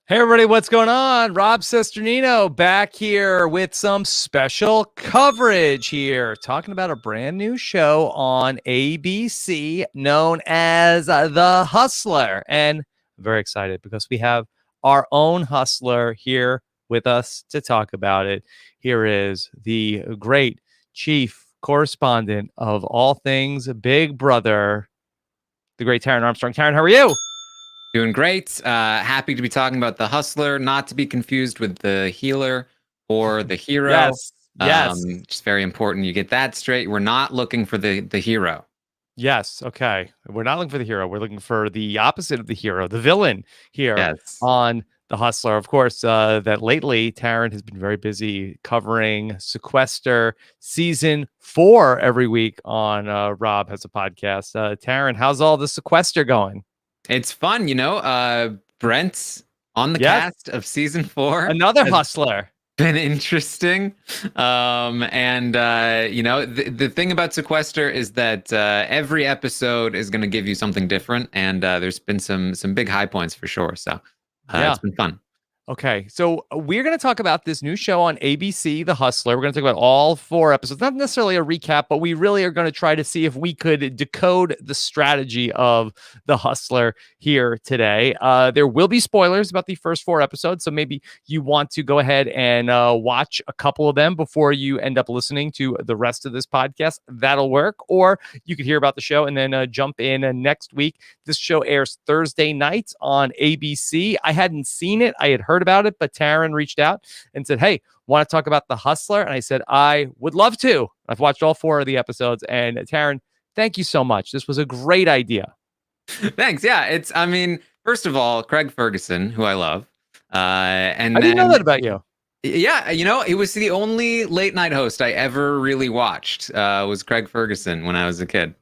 Hey everybody, what's going on? Rob Sesternino back here with some special coverage here, talking about a brand new show on ABC known as The Hustler. And I'm very excited because we have our own hustler here with us to talk about it. Here is the great chief correspondent of all things Big Brother, the great Taran Armstrong. Taran, how are you? Doing great. Happy to be talking about the hustler, not to be confused with the healer or the hero. Yes. Just very important you get that straight. We're not looking for the hero. Yes. Okay. We're not looking for the hero. We're looking for the opposite of the hero, the villain here Yes. on The Hustler. Of course, that lately Taran has been very busy covering Sequester season 4 every week on Rob Has a Podcast. Taran, how's all the Sequester going? It's fun, Brent's on the Yes. cast of season 4. Another hustler. Been interesting. The thing about Sequester is that every episode is going to give you something different, and there's been some big high points for sure. So it's been fun. Okay, so we're going to talk about this new show on ABC, The Hustler. We're going to talk about all 4 episodes, not necessarily a recap, but we really are going to try to see if we could decode the strategy of The Hustler here today. There will be spoilers about the first 4 episodes, so maybe you want to go ahead and watch a couple of them before you end up listening to the rest of this podcast. That'll work, or you could hear about the show and then jump in next week. This show airs Thursday nights on ABC. I hadn't seen it. I had heard about it, but Taran reached out and said, "Hey, want to talk about The Hustler?" And I said, "I would love to." I've watched all 4 of the episodes, and Taran, thank you so much. This was a great idea. Thanks. Yeah, first of all, Craig Ferguson, who I love, and I didn't know that about you. Yeah, he was the only late night host I ever really watched. Was Craig Ferguson when I was a kid.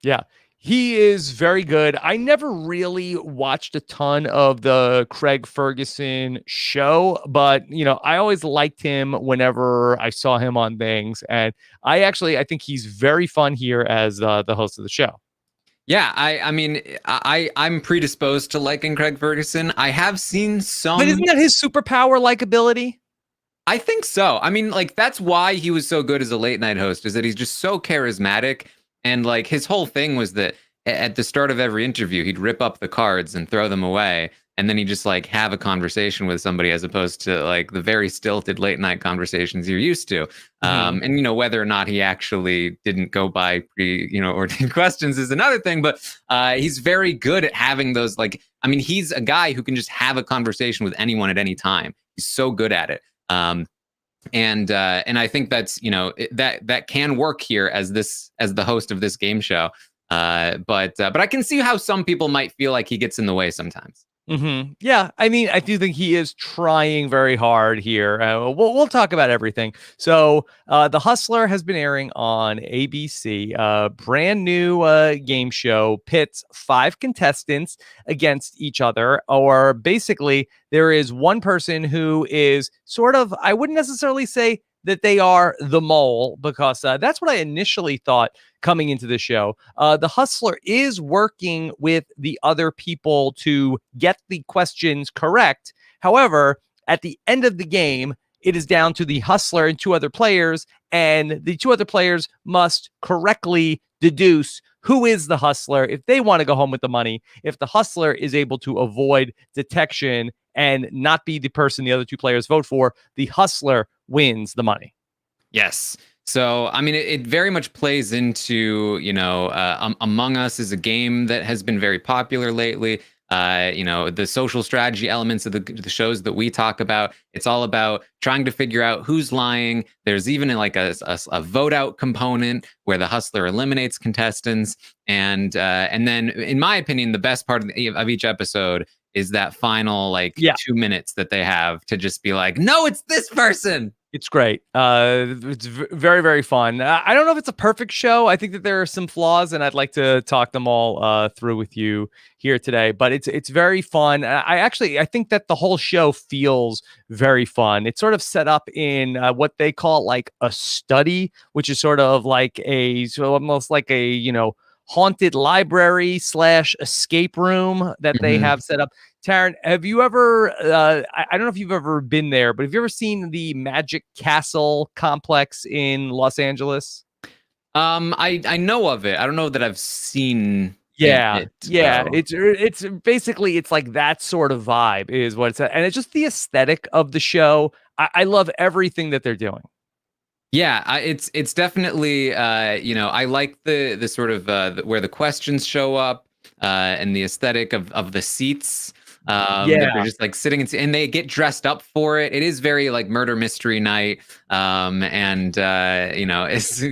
Yeah. He is very good. I never really watched a ton of the Craig Ferguson show, but I always liked him whenever I saw him on things, and I think he's very fun here as the host of the show. Yeah, I'm predisposed to liking Craig Ferguson. I have seen some, but isn't that his superpower, likability? I think so. That's why he was so good as a late night host, is that he's just so charismatic. And his whole thing was that at the start of every interview, he'd rip up the cards and throw them away. And then he'd just have a conversation with somebody, as opposed to the very stilted late night conversations you're used to. Mm-hmm. And, whether or not he actually didn't go by ordained questions is another thing. But he's very good at having those, he's a guy who can just have a conversation with anyone at any time. He's so good at it. And I think that's that can work here as the host of this game show, but I can see how some people might feel like he gets in the way sometimes. Mm-hmm. Yeah, I do think he is trying very hard here. We'll talk about everything. So, The Hustler has been airing on ABC. Brand new game show, pits 5 contestants against each other, or basically there is one person who is sort of, I wouldn't necessarily say that they are the mole, because that's what I initially thought coming into the show. The Hustler is working with the other people to get the questions correct. However, at the end of the game, it is down to the Hustler and 2 other players, and the 2 other players must correctly deduce who is the Hustler if they want to go home with the money. If the Hustler is able to avoid detection and not be the person the other 2 players vote for, the Hustler wins the money. Yes. So, it very much plays into, Among Us is a game that has been very popular lately. The social strategy elements of the shows that we talk about, it's all about trying to figure out who's lying. There's even a vote out component where the Hustler eliminates contestants. And then, in my opinion, the best part of each episode is that final 2 minutes that they have to just be like, no, it's this person. It's great. It's very, very fun. I don't know if it's a perfect show. I think that there are some flaws, and I'd like to talk them all through with you here today. But it's very fun. I think that the whole show feels very fun. It's sort of set up in what they call a study, which is sort of almost like a haunted library / escape room that they have set up Taran, have you ever? I don't know if you've ever been there, but have you ever seen the Magic Castle complex in Los Angeles? I know of it. I don't know that I've seen Yeah, it yeah. though. It's basically it's like that sort of vibe is what it's at. And it's just the aesthetic of the show. I love everything that they're doing. Yeah, it's definitely I like the sort of where the questions show up and the aesthetic of the seats that they're Yeah. just like sitting and they get dressed up for it. It is very like murder mystery night, and it's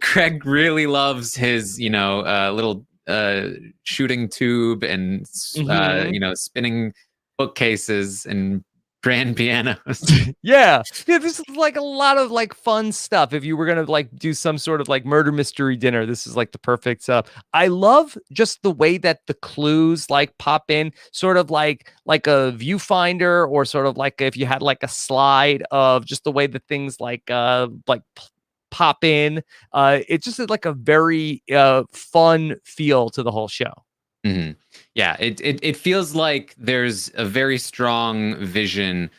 Craig really loves his little shooting tube and Hmm. spinning bookcases and grand pianos. Yeah. Yeah, this is like a lot of like fun stuff. If you were gonna like do some sort of like murder mystery dinner, this is like the perfect stuff. I love just the way that the clues like pop in, sort of like a viewfinder, or sort of like if you had like a slide of just the way that things pop in. It's just like a very fun feel to the whole show. Mhm. Yeah, it feels like there's a very strong vision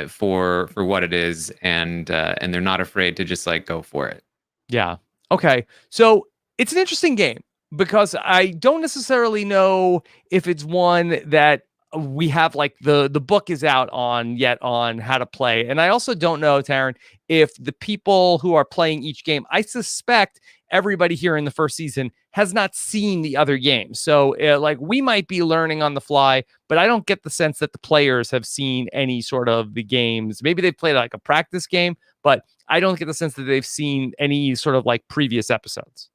for what it is, and they're not afraid to just like go for it. Yeah. Okay. So it's an interesting game because I don't necessarily know if it's one that we have like the book is out on yet on how to play. And I also don't know, Taran, if the people who are playing each game, I suspect everybody here in the first season has not seen the other games. So like we might be learning on the fly, but I don't get the sense that the players have seen any sort of the games. Maybe they played like a practice game, but I don't get the sense that they've seen any sort of like previous episodes.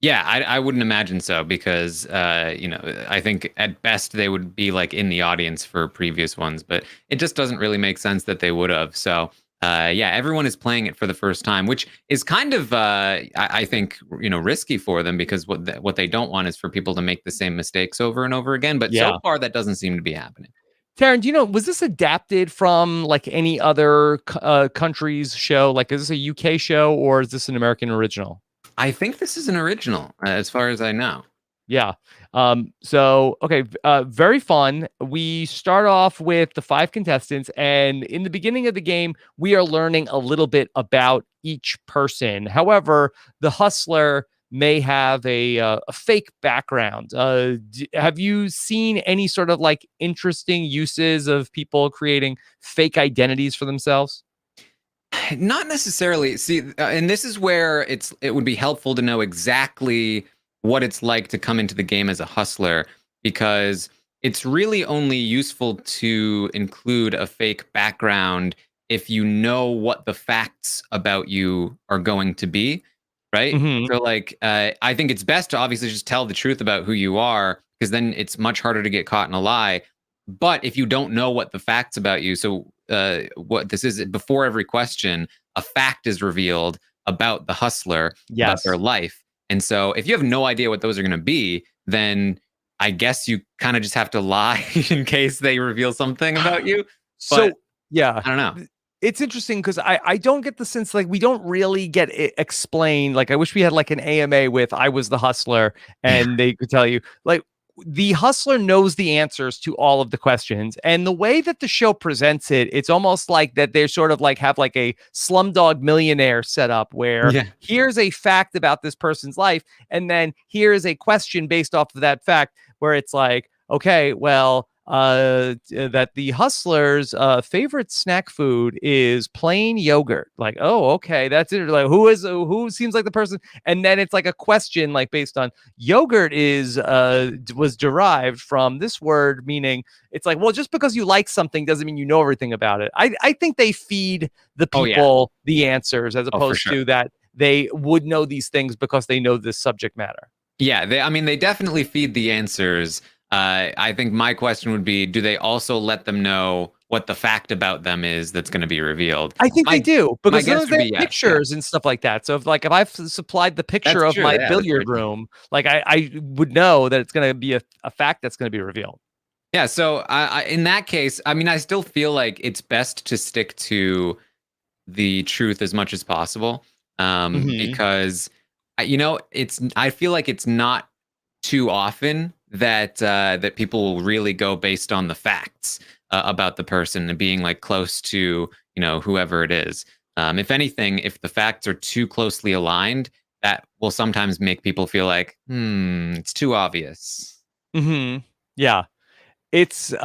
Yeah, I wouldn't imagine so because I think at best they would be like in the audience for previous ones, but it just doesn't really make sense that they would have. So yeah, everyone is playing it for the first time, which is kind of I think risky for them because what they don't want is for people to make the same mistakes over and over again. But so Yeah. far that doesn't seem to be happening. Taryn, do you know, was this adapted from like any other country's show? Like, is this a UK show or is this an American original? I think this is an original, as far as I know. Yeah. So okay, very fun. We start off with the five contestants, and in the beginning of the game, we are learning a little bit about each person. However, the hustler may have a fake background. Have you seen any sort of like interesting uses of people creating fake identities for themselves? Not necessarily. See, and this is where it would be helpful to know exactly what it's like to come into the game as a hustler because it's really only useful to include a fake background if you know what the facts about you are going to be, right? Hmm. So like I think it's best to obviously just tell the truth about who you are because then it's much harder to get caught in a lie. But if you don't know what the facts about you, so what this is before every question, a fact is revealed about the hustler, about their Yes. life. And so if you have no idea what those are going to be, then I guess you kind of just have to lie in case they reveal something about you. But So yeah, I don't know. it's interesting because I don't get the sense like we don't really get it explained. Like I wish we had like an AMA with I was the hustler and they could tell you like the hustler knows the answers to all of the questions, and the way that the show presents it, it's almost like that they're sort of like have like a Slumdog Millionaire setup where Yeah. here's a fact about this person's life, and then here's a question based off of that fact where it's like, okay, well, that the hustler's favorite snack food is plain yogurt. Like, oh, okay, that's it. Like, who seems like the person? And then it's like a question, like based on yogurt is was derived from this word, meaning it's like, well, just because you like something doesn't mean you know everything about it. I think they feed the Oh yeah. people the answers as Oh for opposed sure. to that they would know these things because they know this subject matter. Yeah, I mean, they definitely feed the answers. I think my question would be, do they also let them know what the fact about them is that's going to be revealed? I think they My do my because guess sometimes they would be have yes. Yeah, pictures and stuff like that. So if I've supplied the picture that's of true. my Yeah, that's very billiard true. room, like I would know that it's going to be a fact that's going to be revealed. Yeah, so in that case, I mean, I still feel like it's best to stick to the truth as much as possible, Hmm. because it's I feel like it's not too often that people will really go based on the facts about the person and being like close to whoever it is. If anything, if the facts are too closely aligned, that will sometimes make people feel like, it's too obvious. Yeah. It's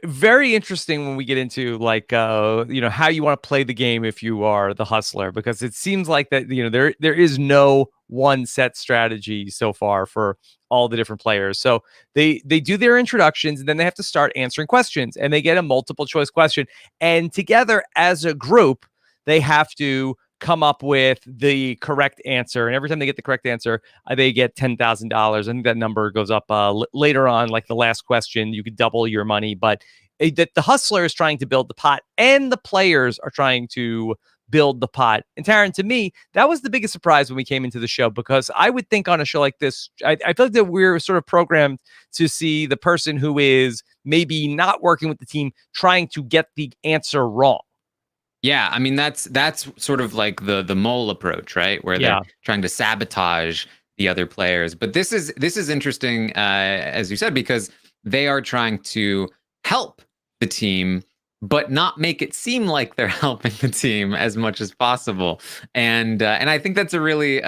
very interesting when we get into like how you want to play the game if you are the hustler, because it seems like that there is no one set strategy so far for all the different players. So they do their introductions and then they have to start answering questions, and they get a multiple choice question, and together as a group they have to come up with the correct answer, and every time they get the correct answer they get $10,000. I think that number goes up later on, like the last question, you could double your money. But that the hustler is trying to build the pot, and the players are trying to build the pot. And Taran, to me, that was the biggest surprise when we came into the show, because I would think on a show like this, I feel like that we're sort of programmed to see the person who is maybe not working with the team trying to get the answer wrong. Yeah, I mean that's sort of like the mole approach, right? Where they're trying to sabotage the other players. But this is interesting, as you said, because they are trying to help the team, but not make it seem like they're helping the team as much as possible. And I think that's a really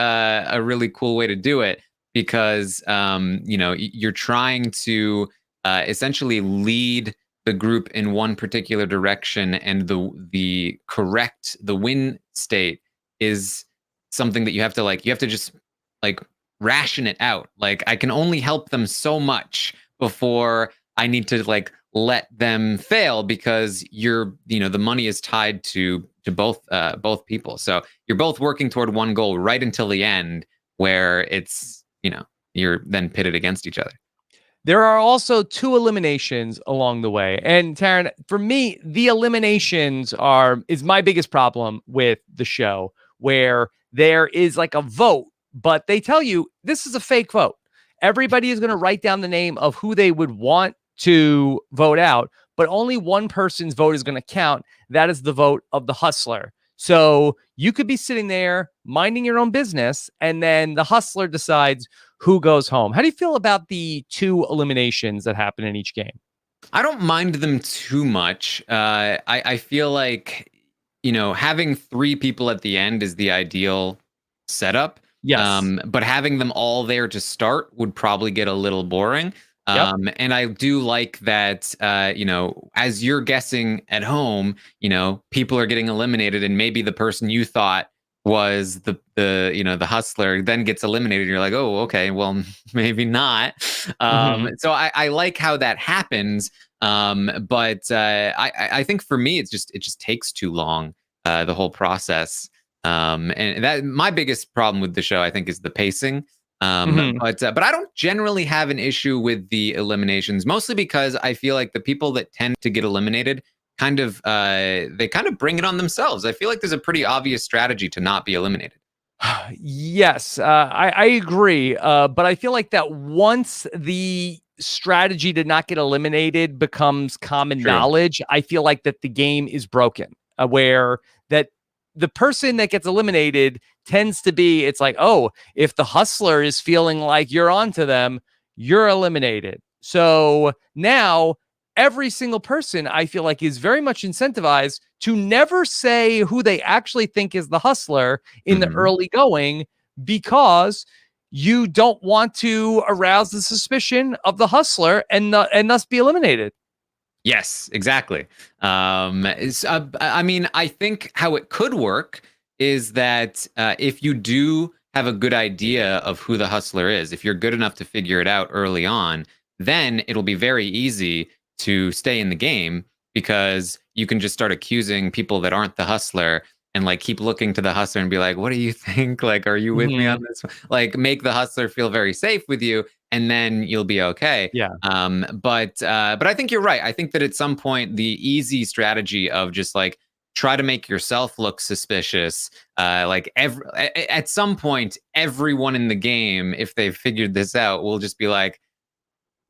cool way to do it, because you're trying to essentially lead the group in one particular direction, and the win state is something that you have to just like ration it out. Like, I can only help them so much before I need to like let them fail, because the money is tied to both people. So you're both working toward one goal right until the end, where it's you're then pitted against each other. There are also 2 eliminations along the way. And Taran, for me, the eliminations is my biggest problem with the show, where there is like a vote, but they tell you this is a fake vote. Everybody is going to write down the name of who they would want to vote out, but only one person's vote is going to count. That is the vote of the hustler. So you could be sitting there minding your own business, and then the hustler decides who goes home. How do you feel about the 2 eliminations that happen in each game? I don't mind them too much. I feel like having 3 people at the end is the ideal setup. Yes. But having them all there to start would probably get a little boring. Yep. And I do like that, as you're guessing at home, people are getting eliminated, and maybe the person you thought was the hustler then gets eliminated. You're like, oh, okay, well, maybe not. So I like how that happens. But I think for me, it just takes too long, the whole process. And that my biggest problem with the show, I think, is the pacing. But I don't generally have an issue with the eliminations, mostly because I feel like the people that tend to get eliminated they kind of bring it on themselves. I feel like there's a pretty obvious strategy to not be eliminated. Yes, I agree. But I feel like that once the strategy to not get eliminated becomes common knowledge, I feel like that the game is broken, where that the person that gets eliminated tends to be, it's like, oh, if the hustler is feeling like you're onto them, you're eliminated. So now every single person, I feel like, is very much incentivized to never say who they actually think is the hustler in the early going, because you don't want to arouse the suspicion of the hustler and thus be eliminated. Yes, exactly. I mean, I think how it could work is that if you do have a good idea of who the hustler is, if you're good enough to figure it out early on, then it'll be very easy to stay in the game, because you can just start accusing people that aren't the hustler and like keep looking to the hustler and be like, what do you think? Like, are you with me on this? Like, make the hustler feel very safe with you, and then you'll be okay. Yeah. But I think you're right. I think that at some point, the easy strategy of just like try to make yourself look suspicious, at some point, everyone in the game, if they've figured this out, will just be like,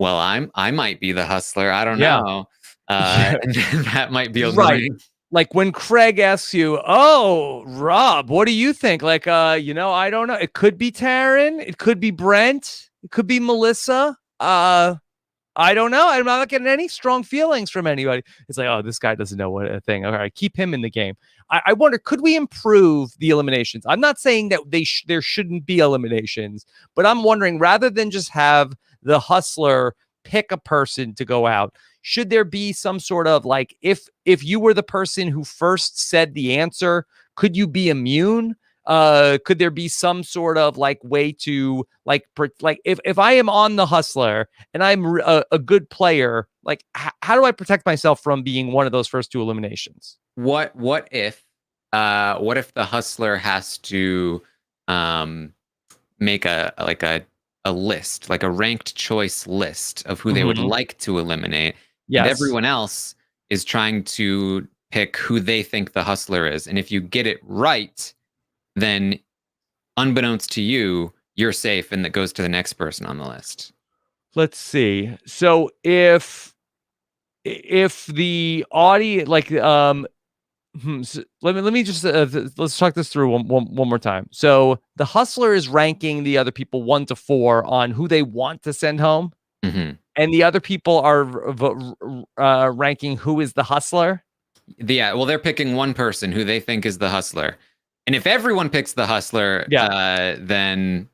well, I might be the hustler. I don't know. And then that might be right. Like when Craig asks you, oh, Rob, what do you think? Like, I don't know. It could be Taran. It could be Brent. It could be Melissa. I don't know. I'm not getting any strong feelings from anybody. It's like, oh, this guy doesn't know what a thing. All right, keep him in the game. I wonder, could we improve the eliminations? I'm not saying that there shouldn't be eliminations, but I'm wondering, rather than just have the hustler pick a person to go out, should there be some sort of like, if you were the person who first said the answer, could you be immune? Could there be some sort of like way to like if I am on the hustler and I'm a good player, like how do I protect myself from being one of those first two eliminations? What if the hustler has to make a list, like a ranked choice list of who they would like to eliminate, and Yes. everyone else is trying to pick who they think the hustler is, and if you get it right, then unbeknownst to you, you're safe, and that goes to the next person on the list. Let's see. So if the audience so let me just let's talk this through one more time. So the hustler is ranking the other people 1 to 4 on who they want to send home, and the other people are ranking who is the hustler. Yeah, well, they're picking one person who they think is the hustler, and if everyone picks the hustler, then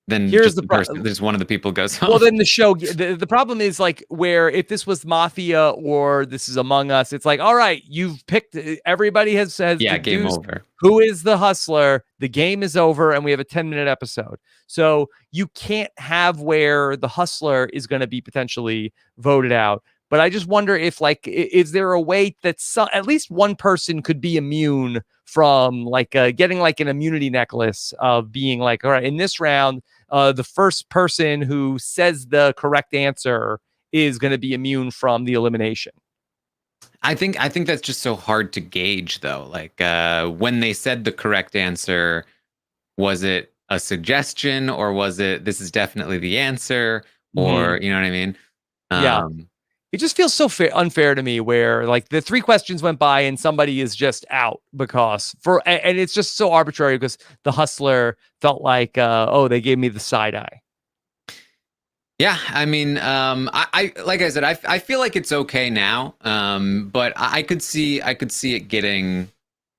here's just there's one of the people goes home. Well, then the problem is like, where if this was Mafia or this is Among Us, it's like, all right, you've picked, everybody has game over. Who is the hustler? The game is over, and we have a 10-minute episode. So you can't have where the hustler is going to be potentially voted out. But I just wonder if, like, is there a way that at least one person could be immune from like getting like an immunity necklace of being like, all right, in this round, the first person who says the correct answer is going to be immune from the elimination. I think that's just so hard to gauge, though. Like when they said the correct answer, was it a suggestion, or was it this is definitely the answer, or you know what I mean? Yeah. It just feels so unfair to me, where like the 3 questions went by and somebody is just out because and it's just so arbitrary because the hustler felt like, oh, they gave me the side eye. Yeah, I mean, I like I said, I feel like it's okay now, but I could see it getting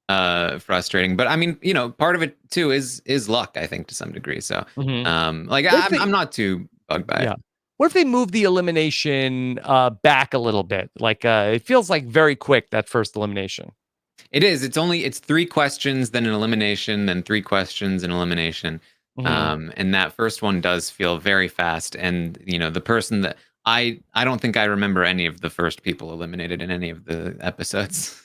frustrating. But I mean, you know, part of it too is luck, I think, to some degree. So, like I'm not too bugged by it. What if they move the elimination back a little bit? Like it feels like very quick, that first elimination. It is. It's 3 questions, then an elimination, then 3 questions, an elimination. And that first one does feel very fast. And you know, the person that I don't think I remember any of the first people eliminated in any of the episodes.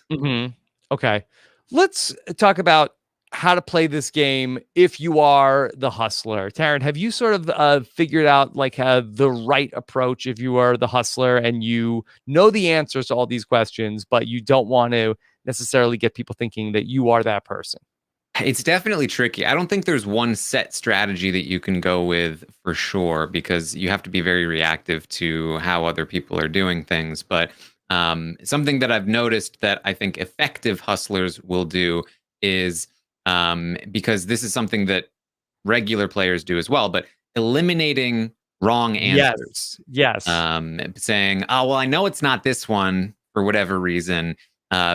Okay, let's talk about how to play this game if you are the hustler. Taran, have you sort of figured out like the right approach if you are the hustler and you know the answers to all these questions, but you don't want to necessarily get people thinking that you are that person? It's definitely tricky. I don't think there's one set strategy that you can go with for sure, because you have to be very reactive to how other people are doing things. But something that I've noticed that I think effective hustlers will do is, because this is something that regular players do as well, but eliminating wrong answers. Yes. Saying, oh, well, I know it's not this one for whatever reason,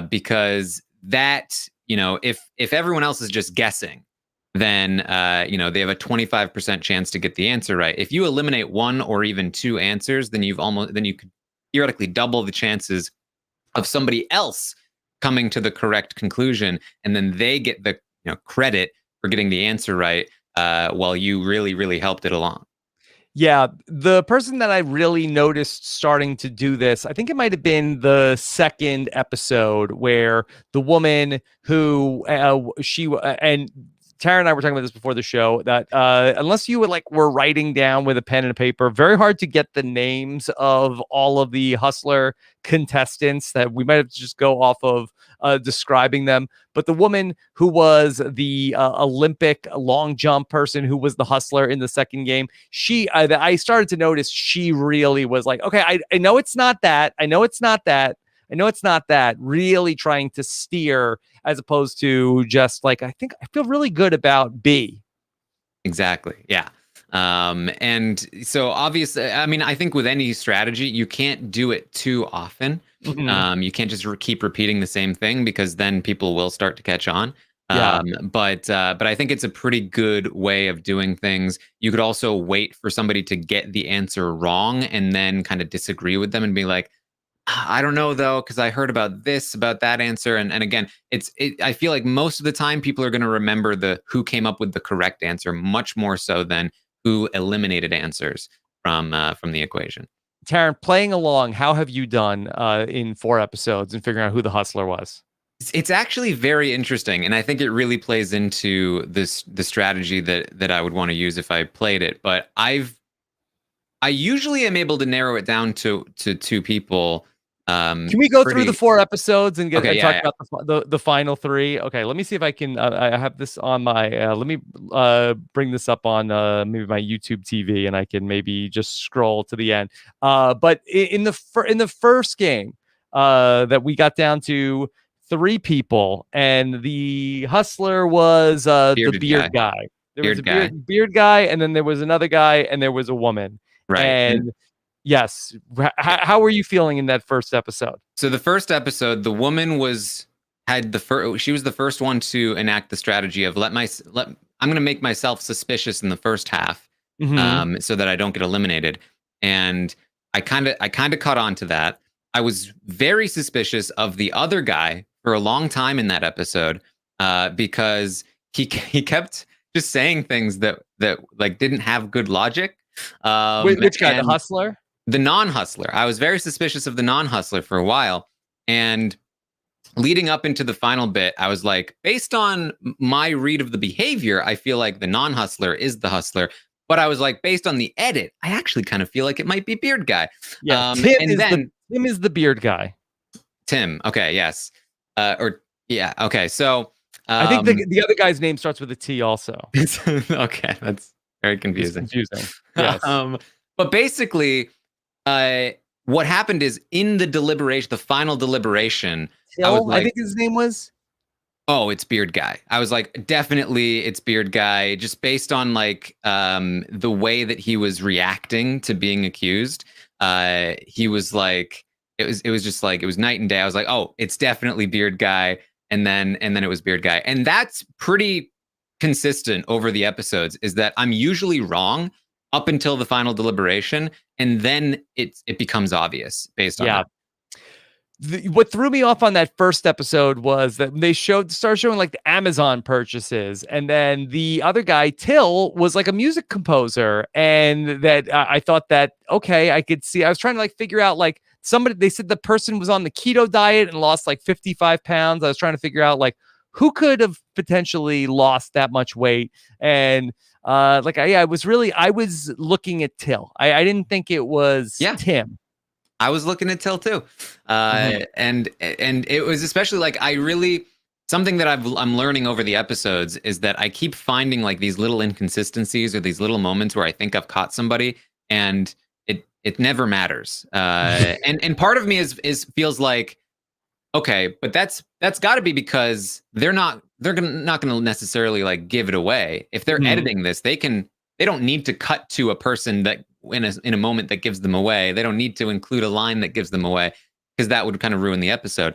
because that, you know, if everyone else is just guessing, then, you know, they have a 25% chance to get the answer right. If you eliminate 1 or even 2 answers, then you could theoretically double the chances of somebody else coming to the correct conclusion, and then they get the credit for getting the answer right, while you really, really helped it along. Yeah, the person that I really noticed starting to do this, I think it might have been the second episode, where the woman who and Tara and I were talking about this before the show, that unless you were writing down with a pen and a paper, very hard to get the names of all of the hustler contestants, that we might have to just go off of describing them. But the woman who was the Olympic long jump person who was the hustler in the second game, I started to notice she really was like, okay, I know it's not that. I know it's not that. I know it's not that. Really trying to steer, as opposed to just like, I feel really good about B. Exactly. Yeah. And so obviously, I mean, I think with any strategy, you can't do it too often. Mhm. You can't just keep repeating the same thing because then people will start to catch on. Yeah. But I think it's a pretty good way of doing things. You could also wait for somebody to get the answer wrong and then kind of disagree with them and be like, I don't know though, because I heard about this, about that answer, and again, I feel like most of the time people are going to remember the who came up with the correct answer much more so than who eliminated answers from the equation. Taran, playing along, how have you done in 4 episodes and figuring out who the hustler was? It's actually very interesting, and I think it really plays into the strategy that I would want to use if I played it. But I usually am able to narrow it down to two people. Can we go through the Pretty 4 episodes and get okay, and yeah, talk yeah. about the final three? Okay, let me see if I can. I have this on my. Let me bring this up on maybe my YouTube TV, and I can maybe just scroll to the end. But in in the first game, that we got down to 3 people, and the hustler was the Bearded beard guy, guy. There was a beard guy, beard guy, and then there was another guy, and there was a woman. right? And And yes. How were you feeling in that first episode? so the first episode, the woman was had the first. She was the first one to enact the strategy of let. I'm going to make myself suspicious in the first half, Mhm. so that I don't get eliminated. And I kind of caught on to that. I was very suspicious of the other guy for a long time in that episode, because he kept just saying things that like didn't have good logic. Which guy? The And hustler? the non-hustler. I was very suspicious of the non-hustler for a while, and leading up into the final bit, I was like, based on my read of the behavior, I feel like the non-hustler is the hustler. But I was like, based on the edit, I actually kind of feel like it might be Beard Guy. Yeah, And then Tim is the beard guy. Tim. Okay, yes. Or yeah. Okay. So I think um, the other guy's name starts with a T also. okay, that's very It's confusing. confusing. Yes. um, but basically, uh, what happened is in the deliberation, the final deliberation, I was Till, I like, think his name was? oh, it's Beard Guy. I was like, definitely it's Beard Guy, just based on like the way that he was reacting to being accused. He was like, it was just like it was night and day. I was like, oh, it's definitely Beard Guy. And then it was Beard Guy. And that's pretty consistent over the episodes, is that I'm usually wrong up until the final deliberation, and then it becomes obvious based on Yeah. that. What threw me off on that first episode was that they started showing like the Amazon purchases, and then the other guy Till was like a music composer, and that I thought that okay, I could see. I was trying to like figure out like somebody. They said the person was on the keto diet and lost like 55 pounds. I was trying to figure out like who could have potentially lost that much weight, and I was looking at Till. I didn't think it was Yeah, Tim. I was looking at Till too, Mhm. and it was especially like I really something that I'm learning over the episodes is that I keep finding like these little inconsistencies or these little moments where I think I've caught somebody, and it never matters. And part of me is feels like, okay, but that's got to be because not gonna necessarily like give it away. If they're Mhm. editing this, they don't need to cut to a person that in a moment that gives them away. They don't need to include a line that gives them away, because that would kind of ruin the episode.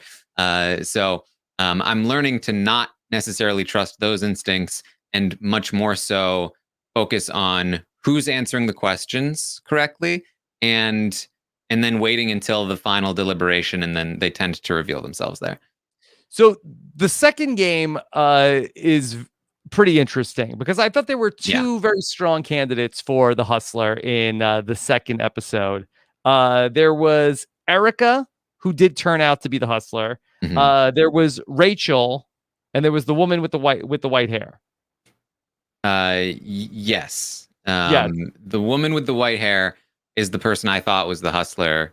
So I'm learning to not necessarily trust those instincts, and much more so focus on who's answering the questions correctly, and and then waiting until the final deliberation, and then they tend to reveal themselves there. So the second game is pretty interesting because I thought there were Yeah. two very strong candidates for the hustler in the second episode. There was Erica, who did turn out to be the hustler. Hmm. There was Rachel, and there was the woman with the white hair. Yes. Yes. The woman with the white hair is the person I thought was the hustler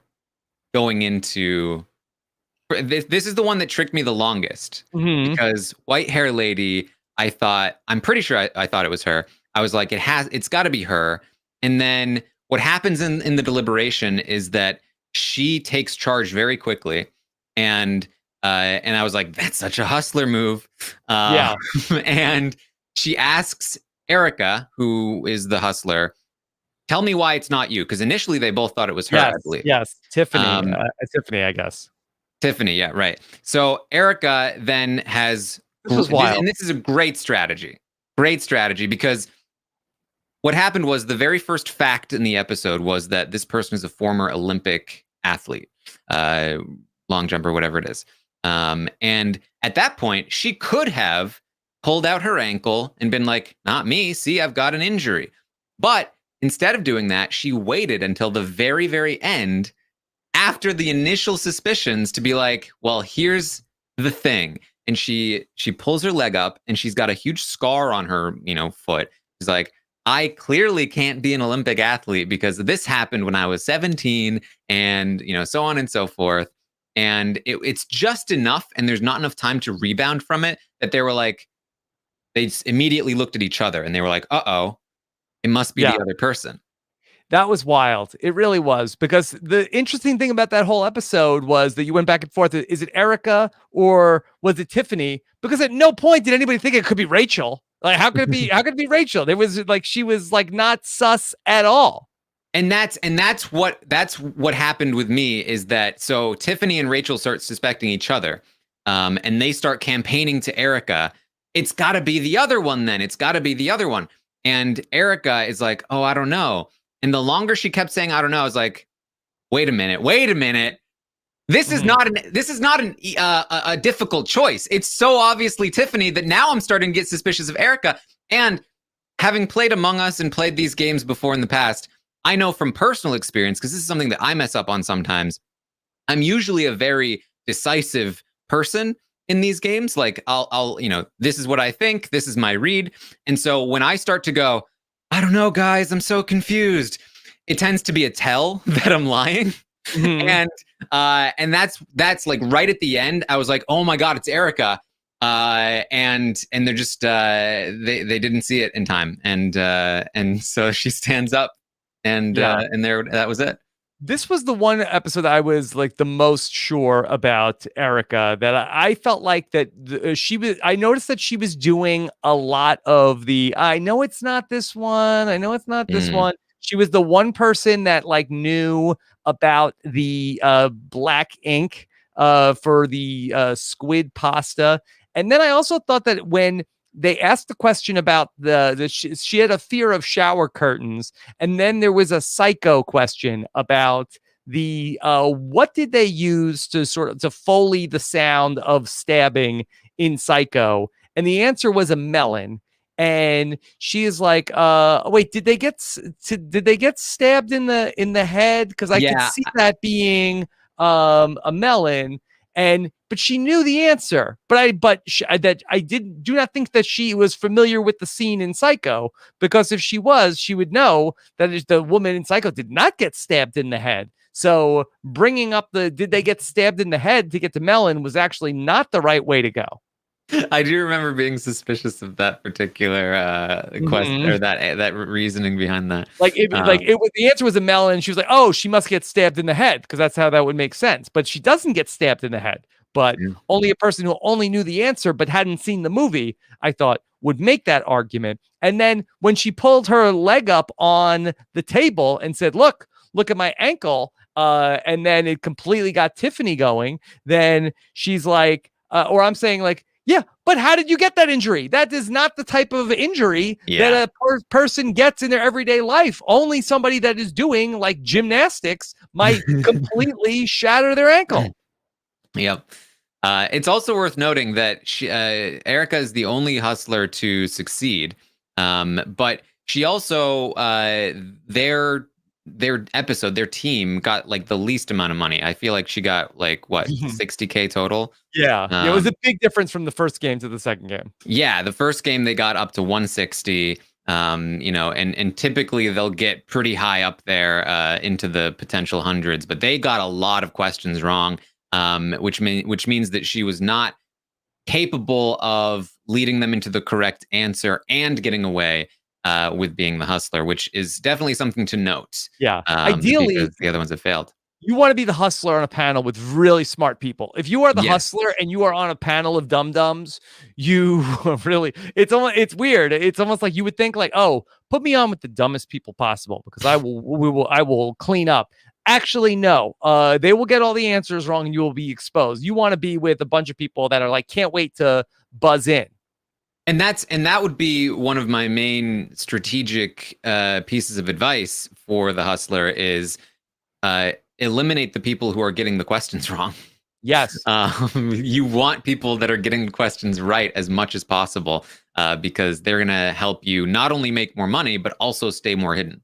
going into this is the one that tricked me the longest, Hmm. because white hair lady, I'm pretty sure I thought it was her. I was like, it's got to be her. And then what happens in the deliberation is that she takes charge very quickly, and and I was like, that's such a hustler move. Uh, Yeah. and she asks Erica, who is the hustler, tell me why it's not you. Because initially they both thought it was her, I believe. Yes, Tiffany, Um, Tiffany, I guess. Tiffany, yeah, right. So Erica then has, This was wild. and this is a great strategy. Great strategy, because what happened was the very first fact in the episode was that this person is a former Olympic athlete, uh, long jumper, whatever it is. And at that point, she could have pulled out her ankle and been like, not me. See, I've got an injury. But instead of doing that, she waited until the very, very end after the initial suspicions to be like, well, here's the thing. And she pulls her leg up and she's got a huge scar on her, foot. She's like, I clearly can't be an Olympic athlete because this happened when I was 17 and, so on and so forth. And it's just enough, and there's not enough time to rebound from it, that they were like, they immediately looked at each other and they were like, uh-oh, it must be the other person. That was wild. It really was, because the interesting thing about that whole episode was that you went back and forth. Is it Erica or was it Tiffany? Because at no point did anybody think it could be Rachel. Like, how could it be? How could it be Rachel? There was like, she was like not sus at all. And that's what happened with me, is that so Tiffany and Rachel start suspecting each other, and they start campaigning to Erica. It's got to be the other one, then. It's got to be the other one. And Erica is like, oh, I don't know. And the longer she kept saying, I don't know, I was like, wait a minute. This is not a difficult choice. It's so obviously Tiffany that now I'm starting to get suspicious of Erica. And having played Among Us and played these games before in the past, I know from personal experience, because this is something that I mess up on sometimes, I'm usually a very decisive person in these games. Like I'll this is what I think, this is my read. And so when I start to go, I don't know, guys, I'm so confused, it tends to be a tell that I'm lying. Mm-hmm. And that's like right at the end, I was like, oh my God, it's Erica. And they're just they didn't see it in time. And so she stands up. And there, that was it. This was the one episode that I was like the most sure about Erica, that I felt like that she was. I noticed that she was doing a lot of the, I know it's not this one. I know it's not this one. She was the one person that like knew about the black ink for the squid pasta. And then I also thought that when they asked the question about she had a fear of shower curtains, and then there was a psycho question about the what did they use to sort of to Foley the sound of stabbing in Psycho, and the answer was a melon. And she is like, wait, did they get stabbed in the head? Because I could see that being a melon. But she knew the answer. But I do not think that she was familiar with the scene in Psycho, because if she was, she would know that the woman in Psycho did not get stabbed in the head. So bringing up did they get stabbed in the head to get to Melon was actually not the right way to go. I do remember being suspicious of that particular question, or that reasoning behind that. The answer was a melon. She was like, "Oh, she must get stabbed in the head," because that's how that would make sense. But she doesn't get stabbed in the head. But only a person who only knew the answer but hadn't seen the movie, I thought, would make that argument. And then when she pulled her leg up on the table and said, "Look at my ankle," and then it completely got Tiffany going. Then she's like, or I'm saying like, yeah, but how did you get that injury? That is not the type of injury that a person gets in their everyday life. Only somebody that is doing like gymnastics might completely shatter their ankle. Yep. It's also worth noting that Erica is the only hustler to succeed. But she also, their team got like the least amount of money. I feel like she got like what, 60K total. Yeah. It was a big difference from the first game to the second game. Yeah. The first game they got up to 160, and typically they'll get pretty high up there, into the potential hundreds, but they got a lot of questions wrong, which means that she was not capable of leading them into the correct answer and getting away with being the hustler, which is definitely something to note. Yeah. Ideally, because the other ones have failed. You want to be the hustler on a panel with really smart people. If you are the Yes. hustler and you are on a panel of dum-dums, you really it's weird. It's almost like you would think like, oh, put me on with the dumbest people possible because I will clean up. Actually, no. They will get all the answers wrong and you will be exposed. You want to be with a bunch of people that are like, can't wait to buzz in. And that would be one of my main strategic pieces of advice for the hustler is eliminate the people who are getting the questions wrong. Yes. You want people that are getting the questions right as much as possible because they're going to help you not only make more money, but also stay more hidden.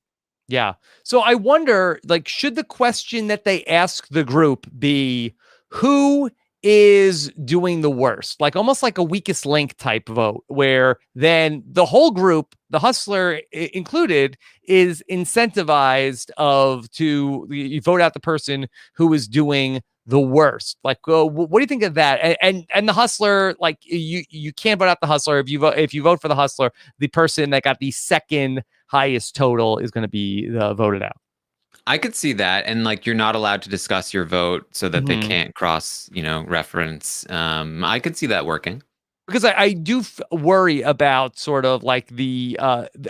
Yeah. So I wonder, like, should the question that they ask the group be who is doing the worst? Like almost like a weakest link type vote, where then the whole group, the hustler included, is incentivized to you vote out the person who is doing the worst. Like, what do you think of that? And the hustler, like you can't vote out the hustler if you vote for the hustler, the person that got the second highest total is going to be voted out. I could see that, and like you're not allowed to discuss your vote so that they Mhm. can't cross, reference. I could see that working. Because I do worry about sort of like the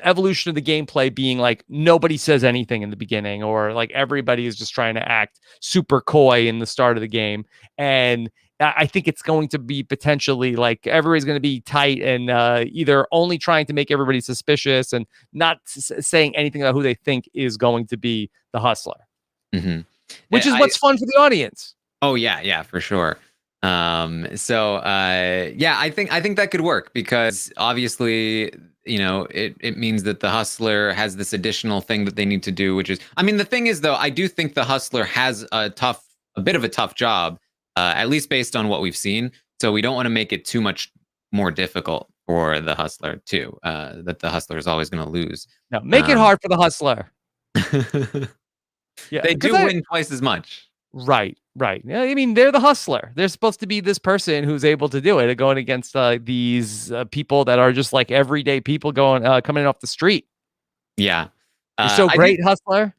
evolution of the gameplay being like nobody says anything in the beginning, or like everybody is just trying to act super coy in the start of the game. And I think it's going to be potentially like everybody's going to be tight and either only trying to make everybody suspicious and not saying anything about who they think is going to be the hustler, Mm-hmm. which is what's fun for the audience. Oh yeah, for sure. Yeah, I think that could work because obviously, it means that the hustler has this additional thing that they need to do, which is, I mean, the thing is though, I do think the hustler has a bit of a tough job, at least based on what we've seen. So we don't want to make it too much more difficult for the hustler too, that the hustler is always going to lose. No, make it hard for the hustler. Yeah, They do win twice as much. Right. Yeah, I mean, they're the hustler. They're supposed to be this person who's able to do it, going against these people that are just like everyday people coming off the street. Yeah, You're so great, hustler.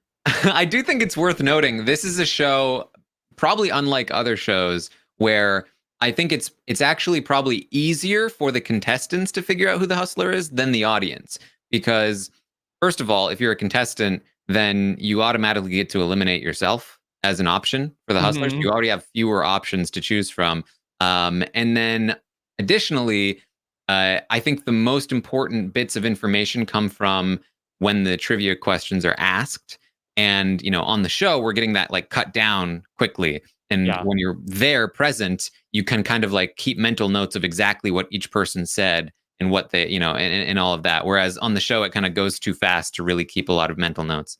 I do think it's worth noting this is a show probably unlike other shows where I think it's actually probably easier for the contestants to figure out who the hustler is than the audience, because first of all, if you're a contestant, then you automatically get to eliminate yourself as an option for the hustlers. Mhm. You already have fewer options to choose from. And then additionally, I think the most important bits of information come from when the trivia questions are asked. And, on the show, we're getting that like cut down quickly. And Yeah. when you're there present, you can kind of like keep mental notes of exactly what each person said and what they, and all of that. Whereas on the show, it kind of goes too fast to really keep a lot of mental notes.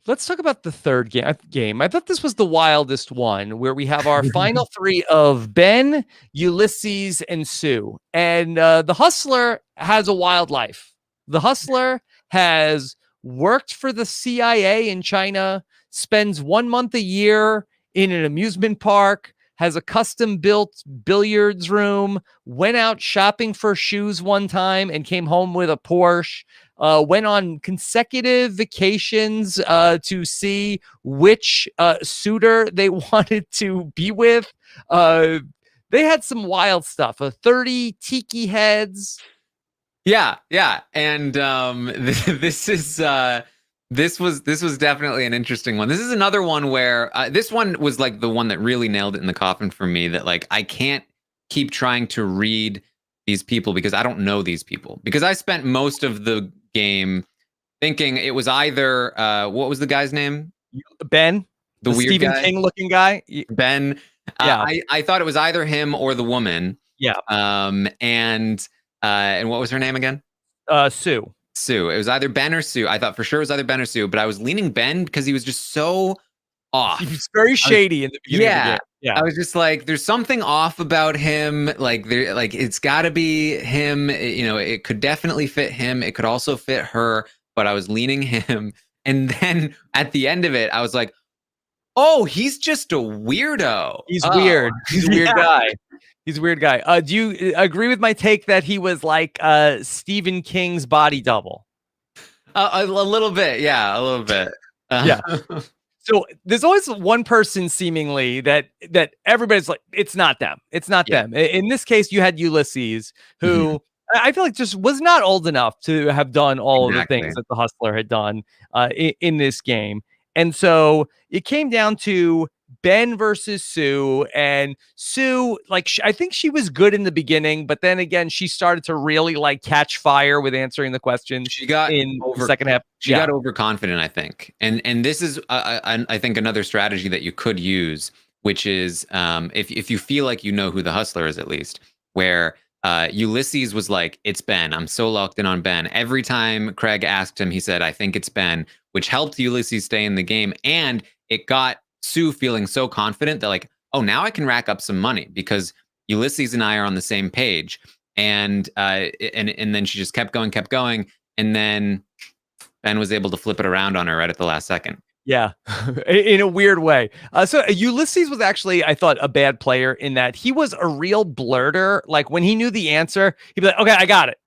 Let's talk about the third game. I thought this was the wildest one, where we have our final three of Ben, Ulysses, and Sue. And the hustler has a wild life. The hustler has worked for the CIA in China, spends 1 month a year in an amusement park, has a custom built billiards room, went out shopping for shoes one time and came home with a Porsche. Went on consecutive vacations to see which suitor they wanted to be with. They had some wild stuff. 30 tiki heads. Yeah, and this was definitely an interesting one. This is another one where this one was like the one that really nailed it in the coffin for me. That like I can't keep trying to read these people because I don't know these people, because I spent most of the game thinking it was either what was the guy's name? Ben, The weird Stephen guy? King looking guy. Ben. Yeah. I thought it was either him or the woman. Yeah. And what was her name again? Sue. Sue. It was either Ben or Sue. I thought for sure it was either Ben or Sue, but I was leaning Ben because he was just so off. He was very shady in the beginning of the game. Yeah. I was just like, there's something off about him. Like it's gotta be him. It could definitely fit him. It could also fit her, but I was leaning him. And then at the end of it, I was like, oh, he's just a weirdo. He's weird. He's a weird guy. He's a weird guy. Do you agree with my take that he was like Stephen King's body double? A little bit. Yeah, a little bit. Yeah. So there's always one person seemingly that everybody's like, it's not them. It's not Yeah. them. In this case, you had Ulysses, Mhm. who I feel like just was not old enough to have done all of the things Exactly. that the Hustler had done in this game. And so it came down to Ben versus Sue. And Sue, like, I think she was good in the beginning, but then again, she started to really like catch fire with answering the questions She got in the over second half. she Yeah. got overconfident, I think. And this is I think another strategy that you could use, which is if you feel like you know who the hustler is, at least, where Ulysses was like, it's Ben. I'm so locked in on Ben. Every time Craig asked him, he said, I think it's Ben, which helped Ulysses stay in the game. And it got Sue feeling so confident that, like, oh, now I can rack up some money because Ulysses and I are on the same page. And then she just kept going, and then Ben was able to flip it around on her right at the last second. Yeah, in a weird way. So Ulysses was actually, I thought, a bad player in that he was a real blurter. Like when he knew the answer, he'd be like, "Okay, I got it,"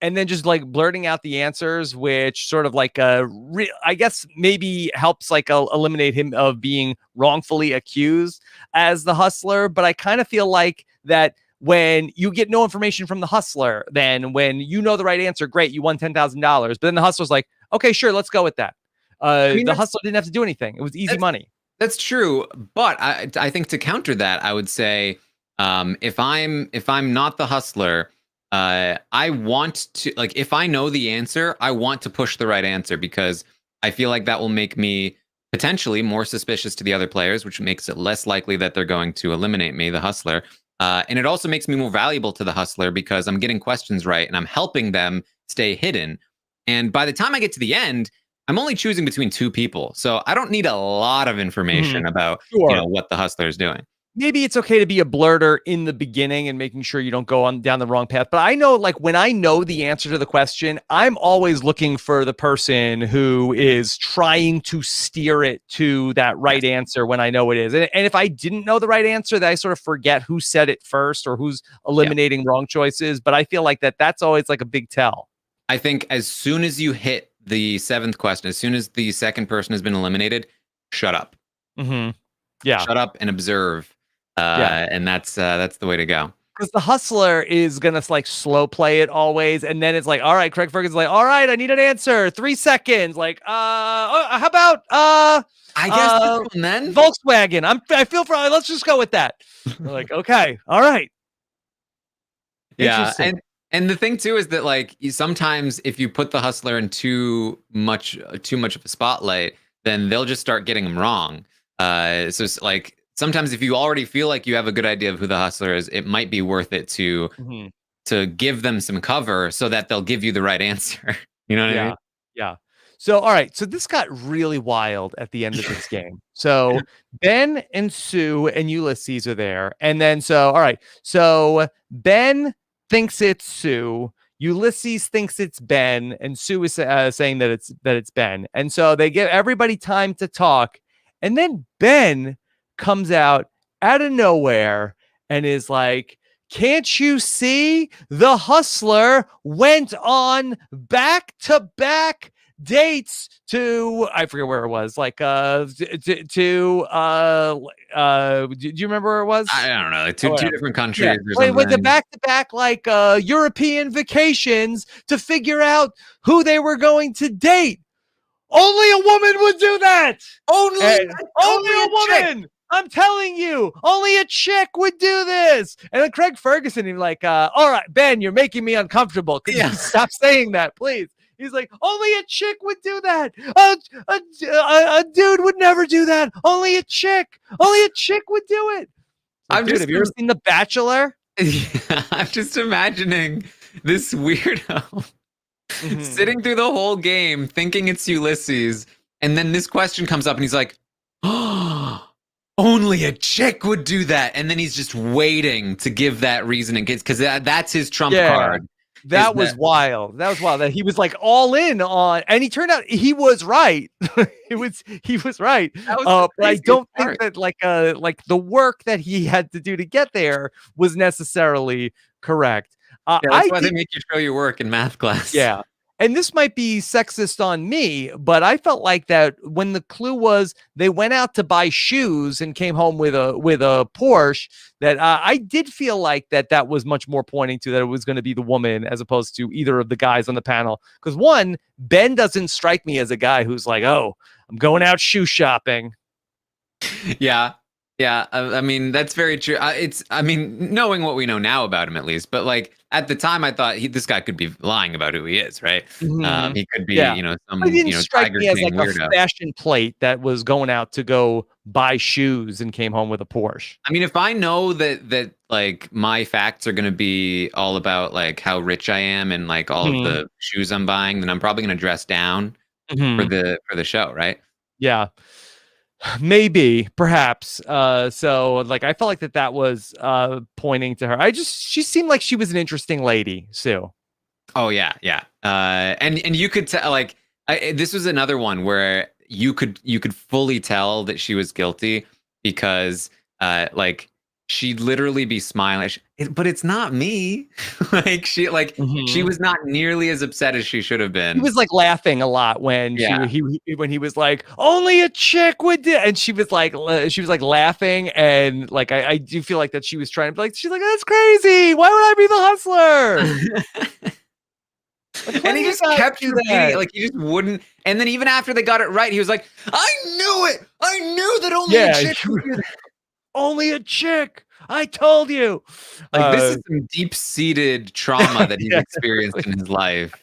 and then just like blurting out the answers, which sort of like I guess maybe helps like eliminate him of being wrongfully accused as the hustler. But I kind of feel like that when you get no information from the hustler, then when you know the right answer, great, you won $10,000. But then the hustler's like, "Okay, sure, let's go with that." I mean, The hustler didn't have to do anything. It was easy money. that's true, but I think to counter that, I would say, if I'm not the hustler, I want to, like, if I know the answer, I want to push the right answer because I feel like that will make me potentially more suspicious to the other players, which makes it less likely that they're going to eliminate me, the hustler. And it also makes me more valuable to the hustler because I'm getting questions right and I'm helping them stay hidden. And by the time I get to the end, I'm only choosing between two people, so I don't need a lot of Mhm. information about Sure. what the hustler is doing. Maybe it's okay to be a blurter in the beginning and making sure you don't go on down the wrong path. But I know, like, when I know the answer to the question, I'm always looking for the person who is trying to steer it to that right Yes. answer when I know it is. And if I didn't know the right answer, that I sort of forget who said it first or who's Yeah. eliminating wrong choices. But I feel like that's always like a big tell. I think as soon as you hit the seventh question, as soon as the second person has been eliminated, shut up. Hmm. Yeah. Shut up and observe. Yeah. And that's the way to go. Because the hustler is gonna like slow play it always, and then it's like, all right, Craig Ferguson's like, all right, I need an answer, 3 seconds. Like, how about I guess this one then. Volkswagen? I feel for. Let's just go with that. They're like, okay, all right, Yeah, interesting. and the thing too is that, like, sometimes if you put the hustler in too much of a spotlight, then they'll just start getting them wrong. So it's like sometimes if you already feel like you have a good idea of who the hustler is, it might be worth it Mhm. to give them some cover so that they'll give you the right answer. You know what I mean? Yeah, yeah. So, all right. So this got really wild at the end of this game. So Ben and Sue and Ulysses are there, and then all right. So Ben thinks it's Sue. Ulysses thinks it's Ben, and Sue is saying that it's Ben. And so they give everybody time to talk, and then Ben comes out of nowhere and is like, can't you see the hustler went on back-to-back dates to, I forget where it was, like do you remember where it was? I don't know, like Oh, two yeah. different Yeah. countries or Wait, with the something. back-to-back like European vacations to figure out who they were going to date. Only a woman would do that. Only And only only a a chick. woman. I'm telling you, only a chick would do this. And then Craig Ferguson, he's like, all right, Ben, you're making me uncomfortable. Could Yeah. you stop saying that, please? He's like, only a chick would do that. A dude would never do that. Only a chick. Only a chick would do it. Like, I'm dude, just have you ever seen The Bachelor? I'm just imagining this weirdo Mhm. sitting through the whole game thinking it's Ulysses, and then this question comes up and he's like, oh, only a chick would do that. And then he's just waiting to give that reasoning because that's his trump Yeah. card. Is That was that wild. That was wild. That he was like all in on, and he turned out he was right. He was right. that was the But I craziest don't think part. that like the work that he had to do to get there was necessarily correct. Yeah, that's I why they did, make you show your work in math class. yeah. and this might be sexist on me, but I felt like that when the clue was they went out to buy shoes and came home with a Porsche, that I did feel like that was much more pointing to that it was going to be the woman as opposed to either of the guys on the panel. Because one, Ben doesn't strike me as a guy who's like, oh, I'm going out shoe shopping. Yeah. Yeah, I mean that's very true. I mean, knowing what we know now about him, at least. But like at the time, I thought this guy could be lying about who he is, right? Mhm. He could be, Yeah. But it some, didn't strike Tiger me as King like a weirdo. fashion plate that was going out to go buy shoes and came home with a Porsche. I mean, if I know that like my facts are gonna be all about like how rich I am and like all of Mhm. the shoes I'm buying, then I'm probably gonna dress down Mhm. for the show, right? Yeah. Maybe, perhaps. So like I felt like that was pointing to her. She seemed like she was an interesting lady, Sue. Oh yeah, yeah. And you could tell like this was another one where you could fully tell that she was guilty because like she'd literally be smiling, but it's not me. She Mhm. was not nearly as upset as she should have He been. was like laughing a lot when Yeah. when he was like, only a chick would do, and she was like laughing, and like I do feel like that she was trying to be like, she's like, that's crazy. Why would I be the hustler? Like And he plenty of just guys kept do repeating, that. like he just wouldn't. And then even after they got it right, he was like, "I knew it. I knew that only a Yeah, chick would do that." only a chick. I told you. Like this is some deep-seated trauma that he's Yeah, experienced in his life.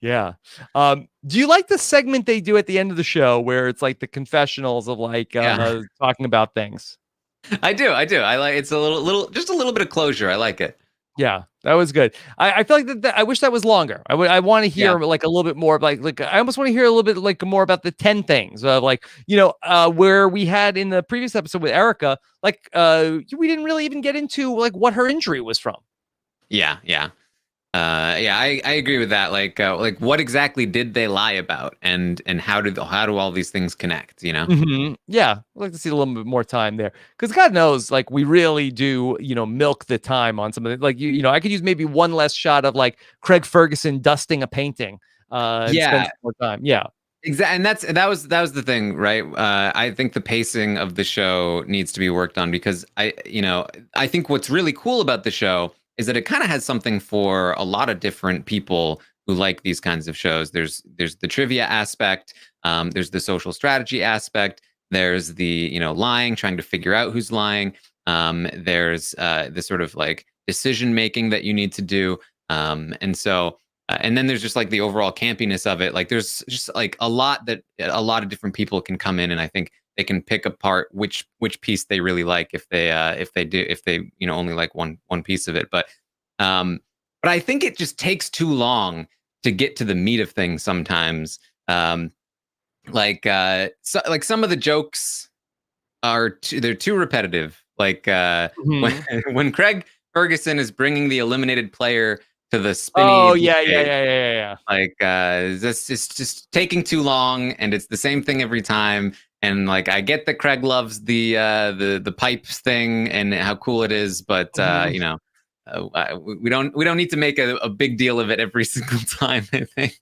yeah. Do you like the segment they do at the end of the show where it's like the confessionals of like Yeah, talking about things? I do. I do. I like it's a just a little bit of closure. I like it. Yeah, that was good. I feel like I wish that was longer. I want to Yeah. hear like a little bit more like I almost want to hear a little bit like more about the 10 things of like, where we had in the previous episode with Erica, like we didn't really even get into like what her injury was from. Yeah. Yeah. Yeah, I agree with that. Like what exactly did they lie about, and how do all these things connect? You know? Yeah, I'd like to see a little bit more time there because God knows, like we really do, milk the time on some of it. Like I could use maybe one less shot of like Craig Ferguson dusting a painting, and spend Yeah, some more time. Yeah. exactly. And that was the thing, right? I think the pacing of the show needs to be worked on because I think what's really cool about the show is that it kind of has something for a lot of different people who like these kinds of shows. There's the trivia aspect, there's the social strategy aspect, there's the lying, trying to figure out who's lying. There's the sort of like decision making that you need to do, and so and then there's just like the overall campiness of it. Like there's just like a lot that a lot of different people can come in, and I think they can pick apart which piece they really like if they only like one piece of it. Um, but I think it just takes too long to get to the meat of things sometimes. Like some of the jokes they're too repetitive. Like when Mhm. when Craig Ferguson is bringing the eliminated player to the spinny Oh yeah, yeah, bouquet, yeah, yeah, yeah. like this is just taking too long, and it's the same thing every time. And like I get that Craig loves the pipes thing and how cool it is, but Mhm. we don't need to make a big deal of it every single time, I think.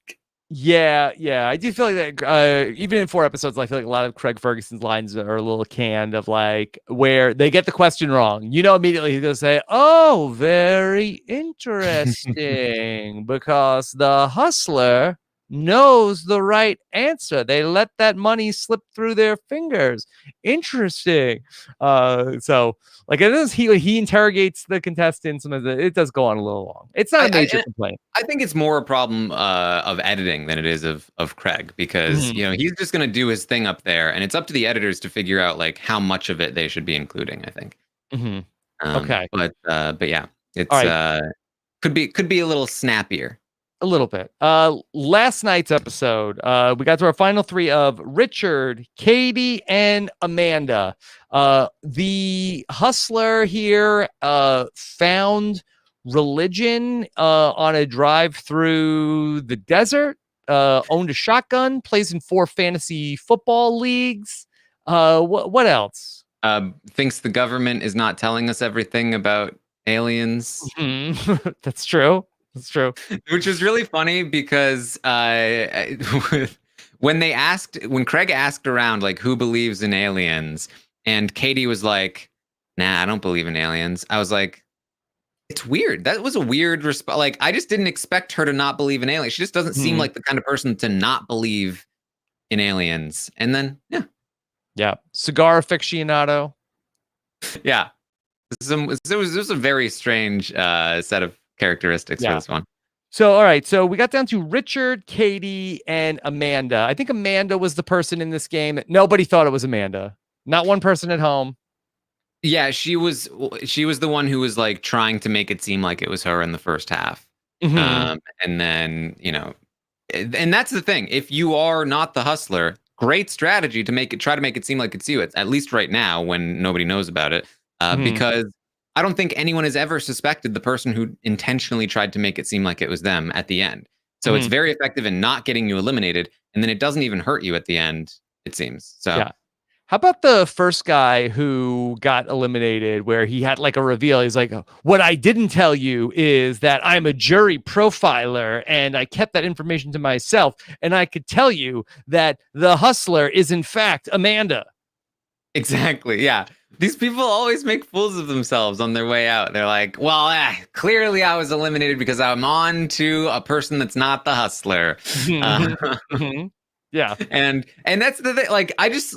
Yeah, yeah. I do feel like that even in 4 episodes, I feel like a lot of Craig Ferguson's lines are a little canned of like where they get the question wrong. Immediately he's gonna say, "Oh, very interesting," because the hustler knows the right answer. They let that money slip through their fingers. Interesting. So like it is he interrogates the contestants and it does go on a little long. It's not a major I complaint. I think it's more a problem of editing than it is of Craig because Mhm. he's just going to do his thing up there, and it's up to the editors to figure out like how much of it they should be including. I think, Mhm. Okay. but yeah, All it's right. could be a little snappier. A little bit. Last night's episode, we got to our final three of Richard, Katie, and Amanda. The hustler here found religion on a drive through the desert, owned a shotgun, plays in 4 fantasy football leagues. What else? Thinks the government is not telling us everything about aliens. Mhm. That's true. It's true. Which was really funny because when Craig asked around like who believes in aliens, and Katie was like, "Nah, I don't believe in aliens." I was like, "It's weird." That was a weird response. Like, I just didn't expect her to not believe in aliens. She just doesn't seem Mhm. like the kind of person to not believe in aliens. And then, yeah, Yeah. Cigar aficionado. yeah, this was a very strange set of characteristics for Yeah. this one. So, all right. So we got down to Richard, Katie, and Amanda. I think Amanda was the person in this game that nobody thought it was Amanda. Not one person at home. Yeah, she was the one who was like trying to make it seem like it was her in the first half. Hmm. And then, and that's the thing. If you are not the hustler, great strategy to try to make it seem like it's you. It's at least right now when nobody knows about it. Hmm. Because I don't think anyone has ever suspected the person who intentionally tried to make it seem like it was them at the end. So it's Hmm. very effective in not getting you eliminated, and then it doesn't even hurt you at the end, it seems. So Yeah. How about the first guy who got eliminated where he had like a reveal? He's like, what I didn't tell you is that I'm a jury profiler and I kept that information to myself. And I could tell you that the hustler is, in fact, Amanda. exactly. Yeah. These people always make fools of themselves on their way out. They're like, well, clearly I was eliminated because I'm on to a person that's not the hustler. Uh, Yeah. and that's the thing. Like, I just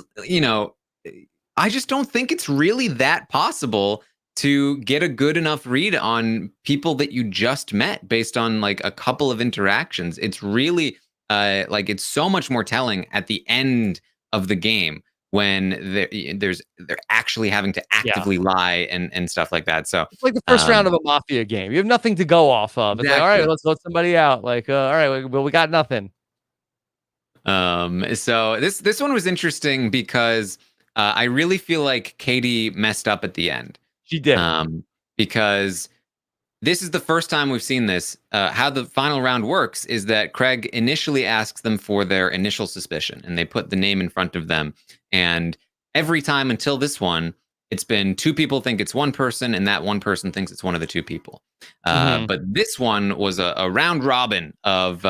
don't think it's really that possible to get a good enough read on people that you just met based on like a couple of interactions. It's really like it's so much more telling at the end of the game when they're actually having to Yeah. actively lie and stuff like that. So It's like the first round of um, a mafia game. You have nothing to go off of. It's like, all right, exactly. let's vote somebody out. Like, all right, well, we got nothing. So this one was interesting because I really feel like Katie messed up at the end. She did. Because this is the first time we've seen this. How the final round works is that Craig initially asks them for their initial suspicion, and they put the name in front of them. And every time until this one, it's been two people think it's one person, and that one person thinks it's one of the two people. Hmm. But this one was a round robin of,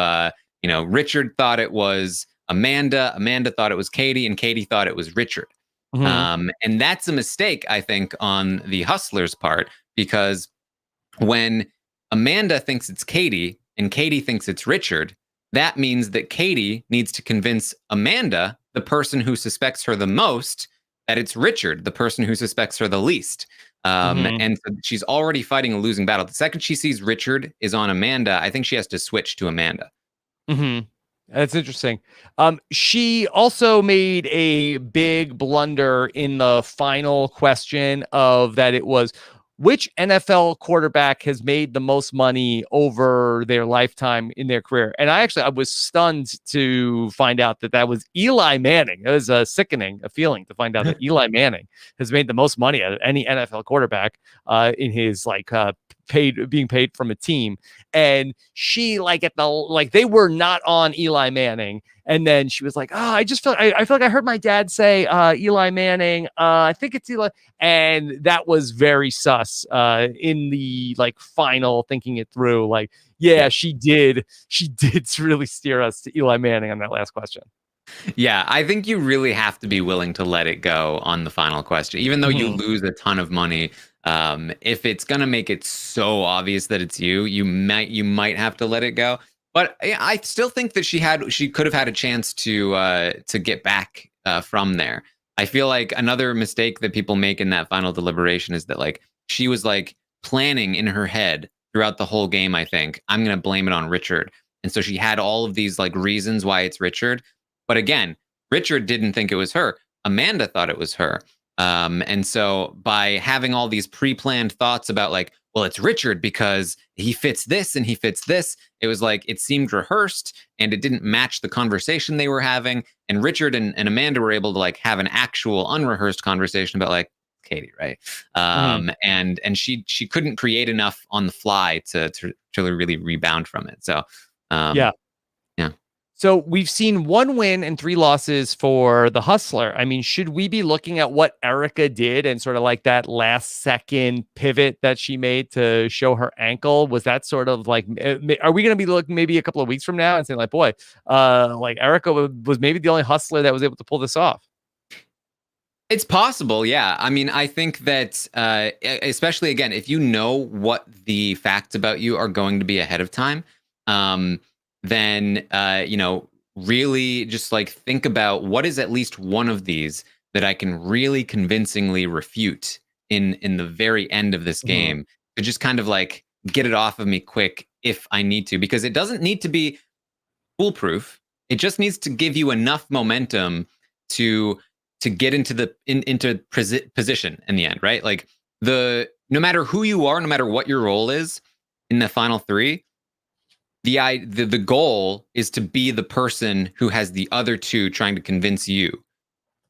Richard thought it was Amanda, Amanda thought it was Katie, and Katie thought it was Richard. Hmm. And that's a mistake, I think, on the hustler's part, because when Amanda thinks it's Katie and Katie thinks it's Richard, that means that Katie needs to convince Amanda, the person who suspects her the most, that it's Richard, the person who suspects her the least. Hmm. And so she's already fighting a losing battle. The second she sees Richard is on Amanda, I think she has to switch to Amanda. Hmm. That's interesting. She also made a big blunder in the final question of that it was which NFL quarterback has made the most money over their lifetime in their career. And I was stunned to find out that that was Eli Manning. It was sickening, a feeling to find out that Eli Manning has made the most money out of any NFL quarterback in his being paid from a team. And she they were not on Eli Manning. And then she was like, "Oh, I feel like I heard my dad say Eli Manning. I think it's Eli." And that was very sus in the final thinking it through. Like, yeah, she did really steer us to Eli Manning on that last question. Yeah, I think you really have to be willing to let it go on the final question, even though you Mhm. lose a ton of money. If it's gonna make it so obvious that it's you, you might have to let it go. But I still think that she could have had a chance to get back from there. I feel like another mistake that people make in that final deliberation is that like she was like planning in her head throughout the whole game. I think I'm gonna blame it on Richard, and so she had all of these like reasons why it's Richard. But again, Richard didn't think it was her. Amanda thought it was her. And so by having all these pre-planned thoughts about like, well, it's Richard because he fits this and he fits this, it was like it seemed rehearsed and it didn't match the conversation they were having. And Richard and Amanda were able to like have an actual unrehearsed conversation about like Katie, right? Mhm. And she couldn't create enough on the fly to really rebound from it. So Yeah. yeah. So we've seen 1 win and 3 losses for the Hustler. I mean, should we be looking at what Erica did and sort of like that last second pivot that she made to show her ankle? Was that sort of like, are we going to be looking maybe a couple of weeks from now and saying like, boy, like Erica was maybe the only Hustler that was able to pull this off? It's possible, yeah. I mean, I think that, especially again, if you know what the facts about you are going to be ahead of time, um, then really just like think about what is at least one of these that I can really convincingly refute in the very end of this Mhm. game to just kind of like get it off of me quick if I need to, because it doesn't need to be foolproof. It just needs to give you enough momentum to get into position in the end, right? Like the no matter who you are, no matter what your role is in the final three, the goal is to be the person who has the other two trying to convince you.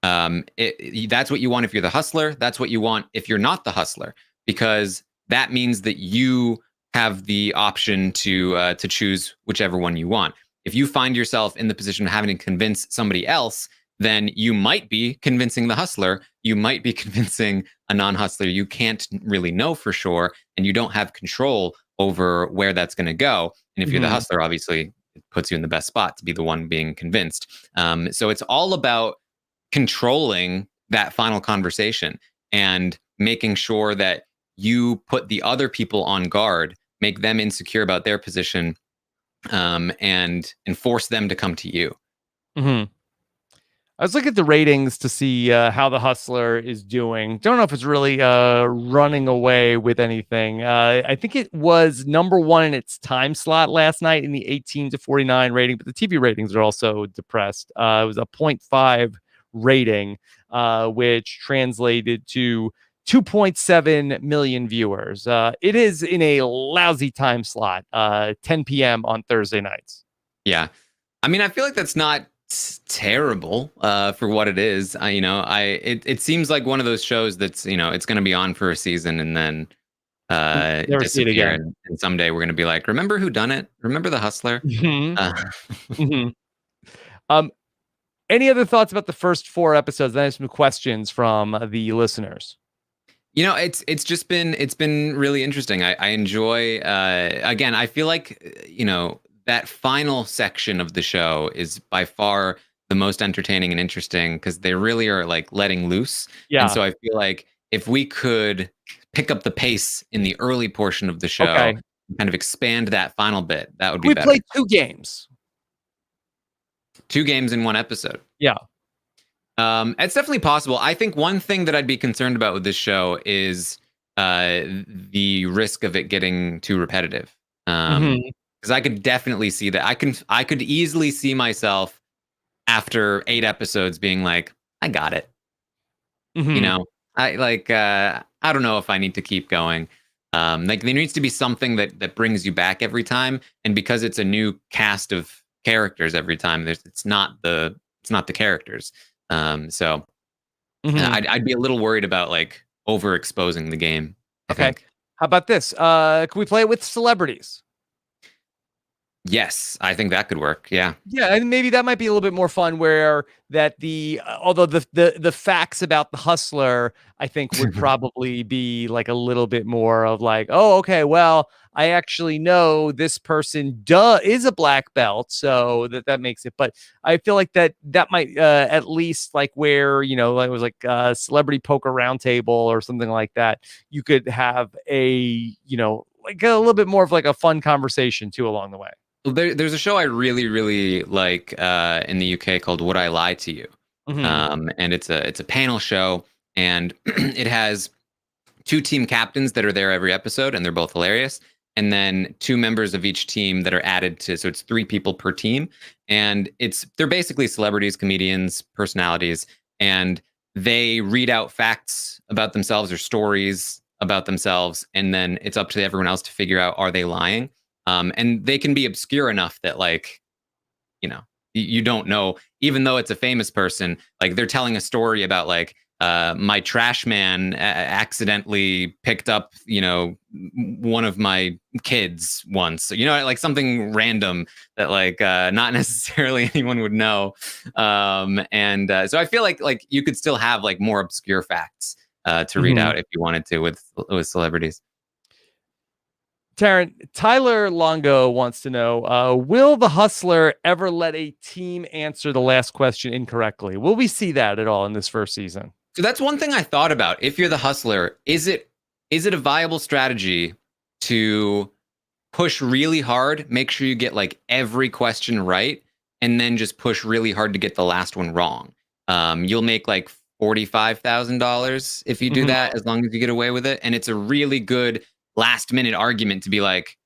That's what you want if you're the hustler. That's what you want if you're not the hustler, because that means that you have the option to choose whichever one you want. If you find yourself in the position of having to convince somebody else, then you might be convincing the hustler. You might be convincing a non-hustler. You can't really know for sure, and you don't have control over where that's going to go. And if you're the Mhm. hustler, obviously, it puts you in the best spot to be the one being convinced. So it's all about controlling that final conversation and making sure that you put the other people on guard, make them insecure about their position, and force them to come to you. Mhm. I was looking at the ratings to see how the Hustler is doing. Don't know if it's really running away with anything. I think it was number one in its time slot last night in the 18 to 49 rating, but the TV ratings are also depressed. It was a zero point 0.5 rating, which translated to 2.7 million viewers. It is in a lousy time slot, 10 p.m. on Thursday nights. Yeah. I mean, I feel like that's not terrible for what it is. It seems like one of those shows that's, it's going to be on for a season and then Never see it disappear. again. And someday we're going to be like, remember who done it? Remember the hustler? Mhm. Uh, Mhm. Um, any other thoughts about the first 4 episodes? Then I have some questions from the listeners. it's been really interesting. I enjoy again, I feel like that final section of the show is by far the most entertaining and interesting because they really are like letting loose. And Yeah. so I feel like if we could pick up the pace in the early portion of the show, Okay. kind of expand that final bit, that would be We better. played 2 games. 2 games in one episode. Yeah. It's definitely possible. I think one thing that I'd be concerned about with this show is the risk of it getting too repetitive. Mhm. Because I could definitely see that. I could easily see myself after 8 episodes being like, I got it. You Mhm. know, I don't know if I need to keep going. Like there needs to be something that brings you back every time, and because it's a new cast of characters every time, it's not the characters. So Mhm. I'd be a little worried about like overexposing the game, I Okay. think. How about this? Can we play it with celebrities? Yes, I think that could work. Yeah. Yeah, and maybe that might be a little bit more fun. Where that although the facts about the hustler, I think would probably be like a little bit more of like, oh, okay, well, I actually know this person is a black belt, so that makes it. But I feel like that might at least like where like it was like a celebrity poker roundtable or something like that. You could have a like a little bit more of like a fun conversation too along the way. Well, there's a show I really, really like in the UK called Would I Lie to You? Hmm. And it's a panel show, and it has two team captains that are there every episode, and they're both hilarious. And then two members of each team that are added to, so it's 3 people per team, and they're basically celebrities, comedians, personalities, and they read out facts about themselves or stories about themselves, and then it's up to everyone else to figure out are they lying. And they can be obscure enough that like you don't know, even though it's a famous person, like they're telling a story about like my trash man accidentally picked up, one of my kids once, like something random that like not necessarily anyone would know. And so I feel like you could still have like more obscure facts to read Mhm. out if you wanted to with celebrities. Taran, Tyler Longo wants to know, will the Hustler ever let a team answer the last question incorrectly? Will we see that at all in this first season? So that's one thing I thought about. If you're the Hustler, is it a viable strategy to push really hard, make sure you get like every question right, and then just push really hard to get the last one wrong? You'll make like $45,000 if you do Mhm. that, as long as you get away with it. And it's a really good last minute argument to be like,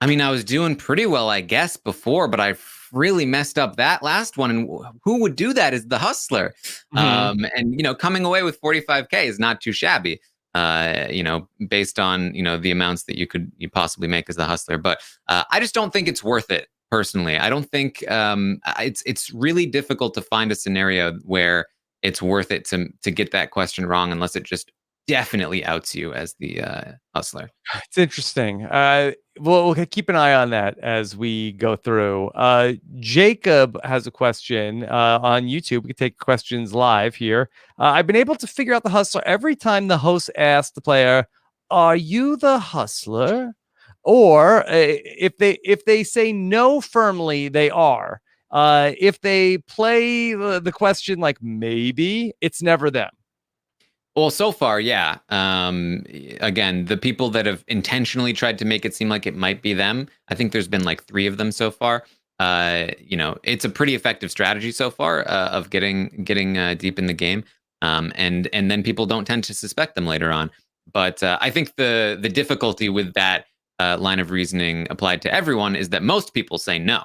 I mean, I was doing pretty well, I guess, before, but I really messed up that last one. And who would do that is the Hustler. Mhm. And coming away with 45K is not too shabby. Based on the amounts that you possibly make as the Hustler. But I just don't think it's worth it personally. I don't think it's really difficult to find a scenario where it's worth it to get that question wrong, unless it just definitely outs you as the Hustler. It's interesting. We'll keep an eye on that as we go through. Jacob has a question on YouTube. We can take questions live here. I've been able to figure out the Hustler every time the host asks the player, "Are you the Hustler?" Or if they say no firmly, they are. If they play the question like maybe, it's never them. Well, so far, yeah. Again, the people that have intentionally tried to make it seem like it might be them, I think there's been like 3 of them so far. It's a pretty effective strategy so far of getting deep in the game, and then people don't tend to suspect them later on. But I think the difficulty with that line of reasoning applied to everyone is that most people say no.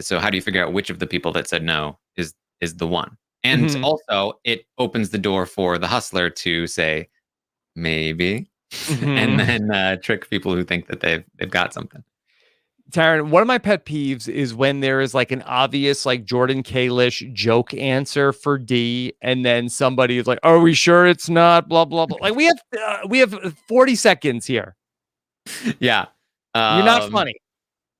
So how do you figure out which of the people that said no is the one? And Mhm. also, it opens the door for the Hustler to say maybe, and Mhm. then trick people who think that they've got something. Taryn, one of my pet peeves is when there is like an obvious like Jordan Kalish joke answer for D, and then somebody is like, "Are we sure it's not?" Blah blah blah. Like we have 40 seconds here. Yeah. You're not Um, funny.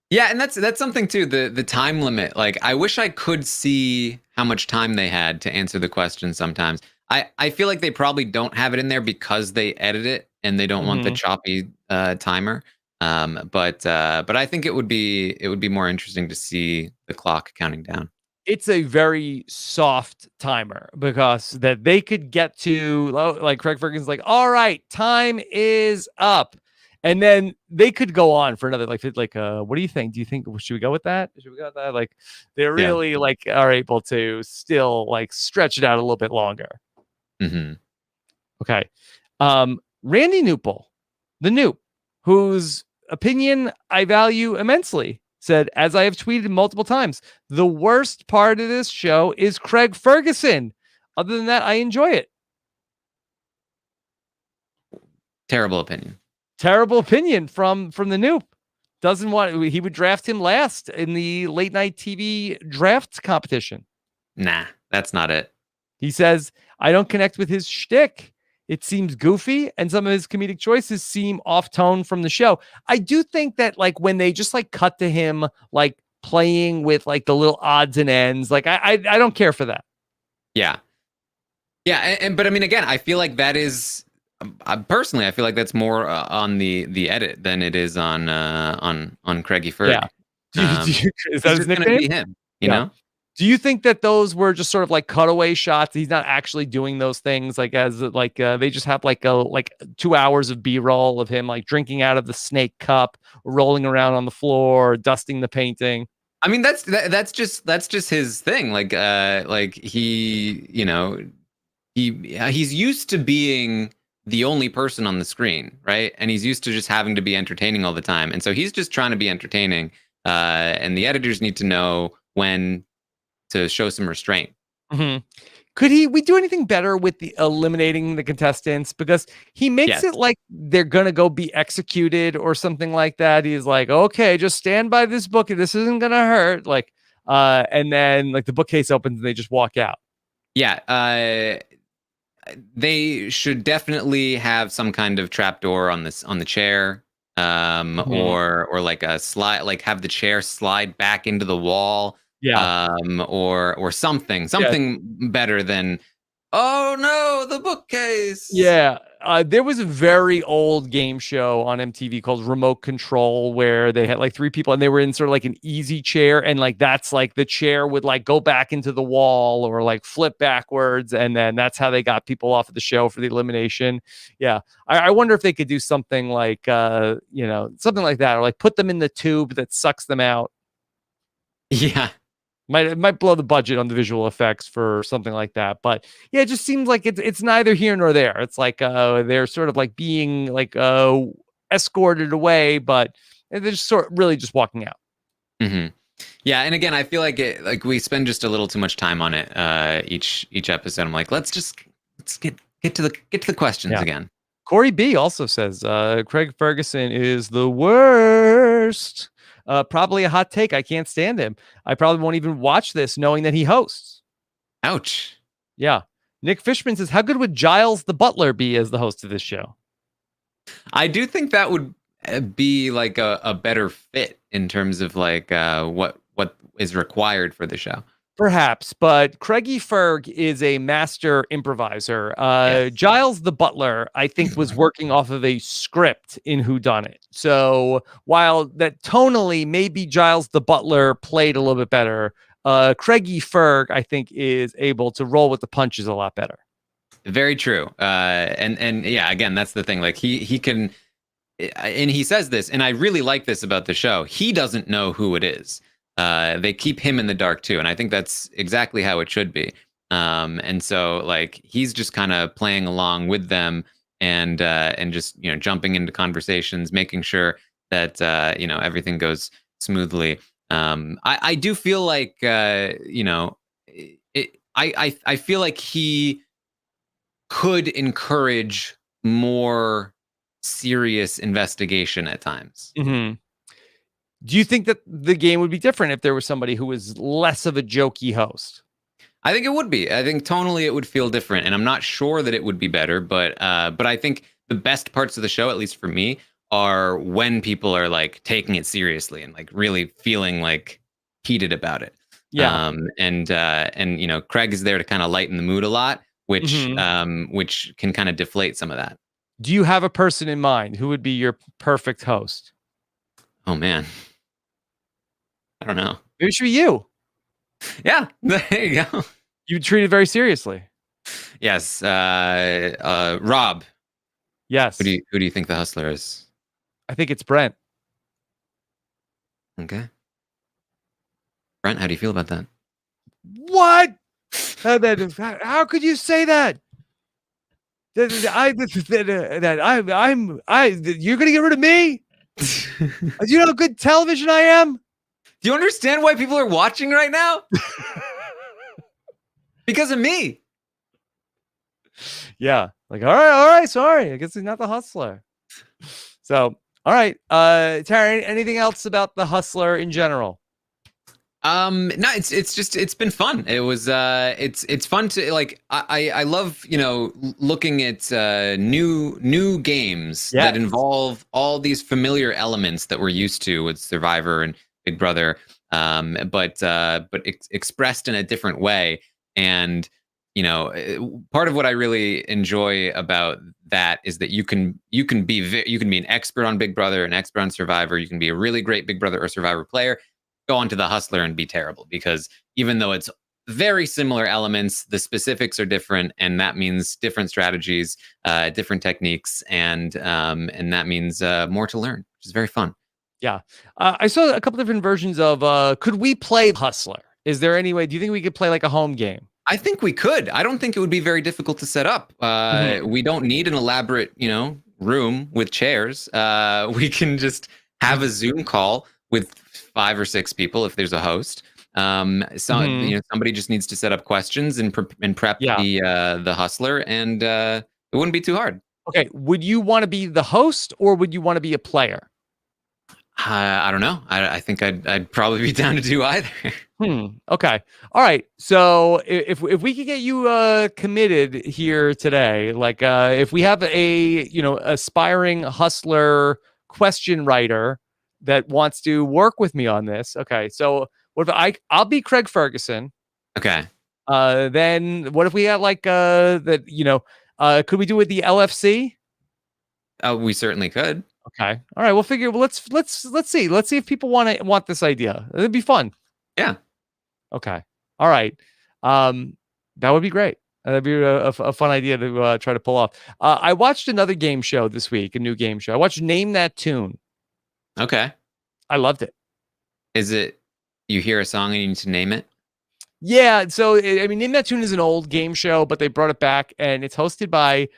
yeah, and that's something too. The time limit. Like, I wish I could see how much time they had to answer the question. Sometimes I feel like they probably don't have it in there because they edit it and they don't want the Mhm. choppy timer. But I think it would be more interesting to see the clock counting down. It's a very soft timer because that they could get to like Craig Ferguson's like, all right, time is up. And then they could go on for another what do you think? Do you think should we go with that? Should we go with that? Like they Yeah. really like are able to still like stretch it out a little bit longer. Hmm. Okay. Randy Newple, the Noop, whose opinion I value immensely, said, as I have tweeted multiple times, the worst part of this show is Craig Ferguson. Other than that, I enjoy it. Terrible opinion. Terrible opinion from the Noop. Doesn't want he would draft him last in the late night TV draft competition. Nah, that's not it. He says, I don't connect with his shtick. It seems goofy, and some of his comedic choices seem off tone from the show. I do think that, like, when they just like cut to him, like playing with like the little odds and ends, like I don't care for that. Yeah. Yeah, and but I mean, again, I feel like that is personally, I feel like that's more on the edit than it is on Craigie Yeah. Ferg. Do you, is that He's his just gonna nickname? be him, you Yeah. know? Do you think that those were just sort of like cutaway shots? He's not actually doing those things, like as like they just have like 2 hours of B-roll of him like drinking out of the snake cup, rolling around on the floor, dusting the painting. I mean, that's just his thing. Like he, he's used to being the only person on the screen, right? And he's used to just having to be entertaining all the time. And so he's just trying to be entertaining. And the editors need to know when to show some restraint. Mhm. Could we do anything better with the eliminating the contestants? Because he makes Yes. it like they're gonna go be executed or something like that. He's like, okay, just stand by this book. This isn't gonna hurt. Like, and then like the bookcase opens and they just walk out. Yeah. they should definitely have some kind of trapdoor on the chair, Mhm. or like a slide, like have the chair slide back into the wall, Yeah. or something, Yeah. better than, oh no, the bookcase. Yeah, there was a very old game show on MTV called Remote Control where they had like three people and they were in sort of like an easy chair, and like that's like the chair would like go back into the wall or like flip backwards, and then that's how they got people off of the show for the elimination. Yeah, I wonder if they could do something like something like that, or like put them in the tube that sucks them out. Yeah. Might blow the budget on the visual effects for something like that, but yeah, it just seems like it's neither here nor there. It's like they're sort of like being like escorted away, but they're just sort really just walking out. Hmm. Yeah, and again, I feel like we spend just a little too much time on it each episode. I'm like, let's get to the questions Yeah. again. Corey B also says Craig Ferguson is the worst. Probably a hot take. I can't stand him. I probably won't even watch this knowing that he hosts. Ouch. Yeah. Nick Fishman says, how good would Giles the Butler be as the host of this show? I do think that would be like a better fit in terms of like what is required for the show. Perhaps, but Craigie Ferg is a master improviser. Yes. Giles the Butler, I think, was working off of a script in Who Done It. So while that tonally maybe Giles the Butler played a little bit better, Craigie Ferg, I think, is able to roll with the punches a lot better. Very true. And yeah, again, that's the thing. Like he can, and he says this, and I really like this about the show. He doesn't know who it is. They keep him in the dark too, and I think that's exactly how it should be. And so like he's just kind of playing along with them, and just jumping into conversations, making sure that everything goes smoothly. I do feel like I feel like he could encourage more serious investigation at times. Mm-hmm. Do you think that the game would be different if there was somebody who was less of a jokey host? I think it would be. I think tonally it would feel different, and I'm not sure that it would be better. But I think the best parts of the show, at least for me, are when people are like taking it seriously and like really feeling like heated about it. Yeah. And Craig is there to kind of lighten the mood a lot, which Mm-hmm. which can kind of deflate some of that. Do you have a person in mind who would be your perfect host? Oh man, I don't know. Maybe it should be you. Yeah, there you go. You treat it very seriously. Yes, Rob. Yes. Who do you think the hustler is? I think it's Brent. Okay, Brent, how do you feel about that? What? How could you say that? You're gonna get rid of me? Do you know how good television I am? Do you understand why people are watching right now? Because of me. Yeah. Like, all right, sorry. I guess he's not the hustler. So, all right. Taran, anything else about the hustler in general? No, it's been fun. It was it's fun to like I love looking at new games that involve all these familiar elements that we're used to with Survivor and Big Brother, but expressed in a different way. And part of what I really enjoy about that is that you can be an expert on Big Brother, an expert on Survivor. You can be a really great Big Brother or Survivor player, go onto the hustler and be terrible, because even though it's very similar elements, the specifics are different, and that means different strategies, different techniques, and that means more to learn, which is very fun. Yeah. I saw a couple different versions of could we play hustler? Is there any way? Do you think we could play like a home game? I think we could. I don't think it would be very difficult to set up. We don't need an elaborate, room with chairs. We can just have a Zoom call with 5 or 6 people if there's a host. Somebody just needs to set up questions and prep the hustler, and it wouldn't be too hard. Okay. Would you want to be the host or would you want to be a player? I don't know. I think I'd probably be down to do either. Okay. All right. So if we could get you committed here today, like if we have a aspiring hustler question writer that wants to work with me on this, okay. So what if I'll be Craig Ferguson. Okay. Then what if we had like that could we do it with the LFC? We certainly could. Okay. All right. We'll figure. Let's see. Let's see if people want this idea. It'd be fun. Yeah. Okay. All right. Um, that would be great. That'd be a fun idea to try to pull off. I watched another game show this week, a new game show. I watched Name That Tune. Okay. I loved it. Is it you hear a song and you need to name it? Yeah. So, I mean, Name That Tune is an old game show, but they brought it back, and it's hosted by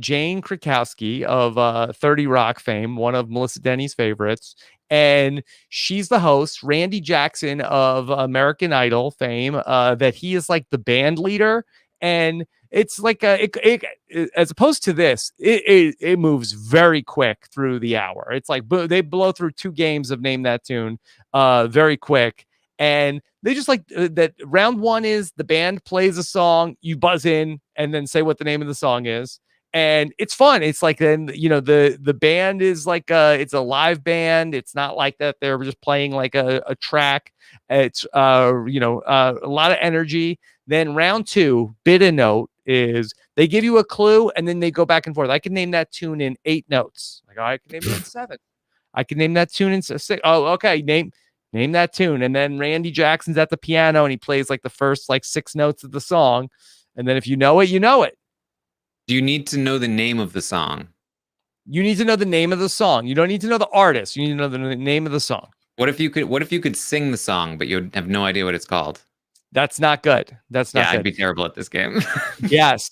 Jane Krakowski of 30 Rock fame, one of Melissa Denny's favorites. And she's the host. Randy Jackson of American Idol fame, that he is like the band leader. And it's like as opposed to this, it moves very quick through the hour. It's like they blow through 2 games of Name That Tune very quick. And they just like that. Round 1 is the band plays a song, you buzz in and then say what the name of the song is. And it's fun. It's like, then, the band is like, it's a live band. It's not like that they're just playing like a track. It's, a lot of energy. Then round 2, bid a note, is they give you a clue and then they go back and forth. I can name that tune in 8 notes. Like, I can name it in 7. I can name that tune in 6. Oh, okay. Name that tune. And then Randy Jackson's at the piano and he plays like the first like 6 notes of the song. And then if you know it, you know it. Do you need to know the name of the song? You need to know the name of the song. You don't need to know the artist. You need to know the name of the song. What if you could sing the song, but you have no idea what it's called? That's not good. That's not good. I'd be terrible at this game. Yes.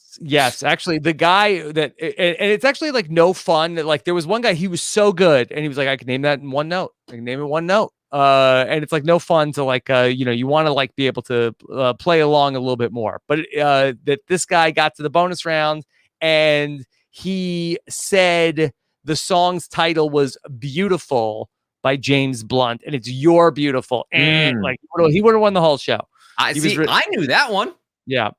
Actually, the guy and it's actually like no fun. Like there was one guy, he was so good, and he was like, I can name that in 1 note. I can name it 1 note. And it's like no fun to like, you want to like be able to play along a little bit more. But that this guy got to the bonus round and he said the song's title was "Beautiful" by James Blunt, and it's "You're Beautiful." And like he would have won the whole show. I knew that one. Yeah.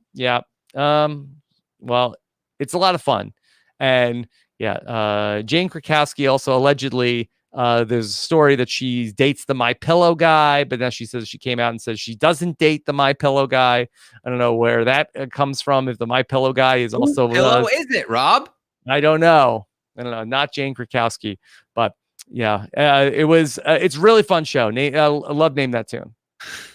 Well, it's a lot of fun. And Jane Krakowski also allegedly, there's a story that she dates the My Pillow guy, but now she says she came out and says she doesn't date the My Pillow guy. I don't know where that comes from. If the My Pillow guy is also Pillow is it, Rob? I don't know. Not Jane Krakowski, but yeah, it was. It's a really fun show. I love Name That Tune.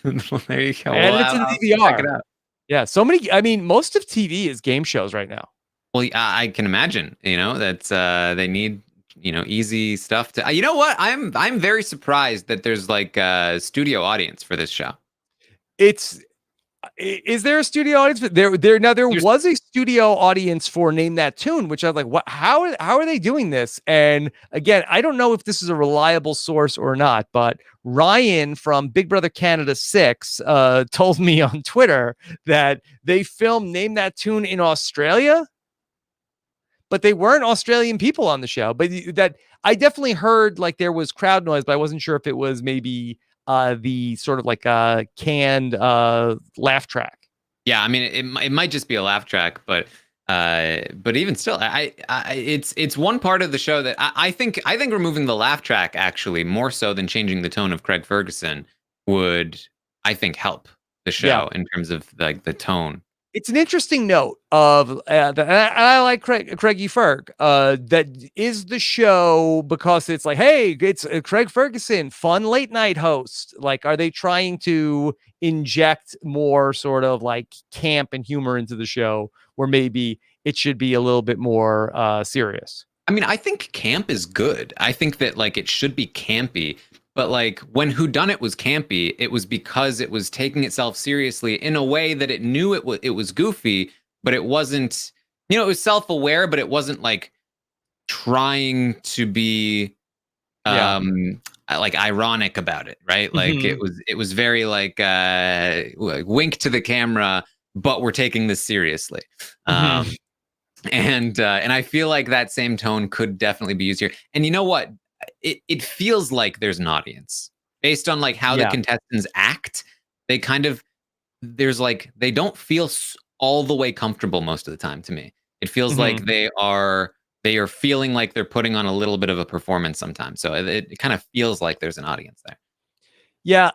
Well, there you go. And it's in DVR. Check it out. Yeah, so many. I mean, most of TV is game shows right now. Well, I can imagine. That they need easy stuff to. You know what? I'm very surprised that there's like a studio audience for this show. Is there a studio audience? There was a studio audience for Name That Tune, which I was like, what? How are they doing this? And again, I don't know if this is a reliable source or not, but Ryan from Big Brother Canada 6 told me on Twitter that they filmed Name That Tune in Australia, but they weren't Australian people on the show. But that I definitely heard like there was crowd noise, but I wasn't sure if it was maybe the sort of like canned laugh track. Yeah, I mean, it might just be a laugh track, but even still, it's one part of the show that I think removing the laugh track actually more so than changing the tone of Craig Ferguson would, I think, help the show in terms of like the tone. It's an interesting note of I like Craigie Ferg. That is the show because it's like, hey, it's Craig Ferguson, fun late night host. Like, are they trying to inject more sort of like camp and humor into the show, where maybe it should be a little bit more serious? I mean, I think camp is good. I think that like it should be campy. But like when Whodunit was campy, it was because it was taking itself seriously in a way that it knew it was goofy, but it wasn't, it was self-aware, but it wasn't like trying to be like ironic about it, right? Like it was very like wink to the camera, but we're taking this seriously. And I feel like that same tone could definitely be used here. And you know what? it feels like there's an audience based on like how the Yeah. contestants act. They kind of there's like they don't feel all the way comfortable most of the time to me. It feels Mhm. like they are feeling like they're putting on a little bit of a performance sometimes. So it kind of feels like there's an audience there. Yeah,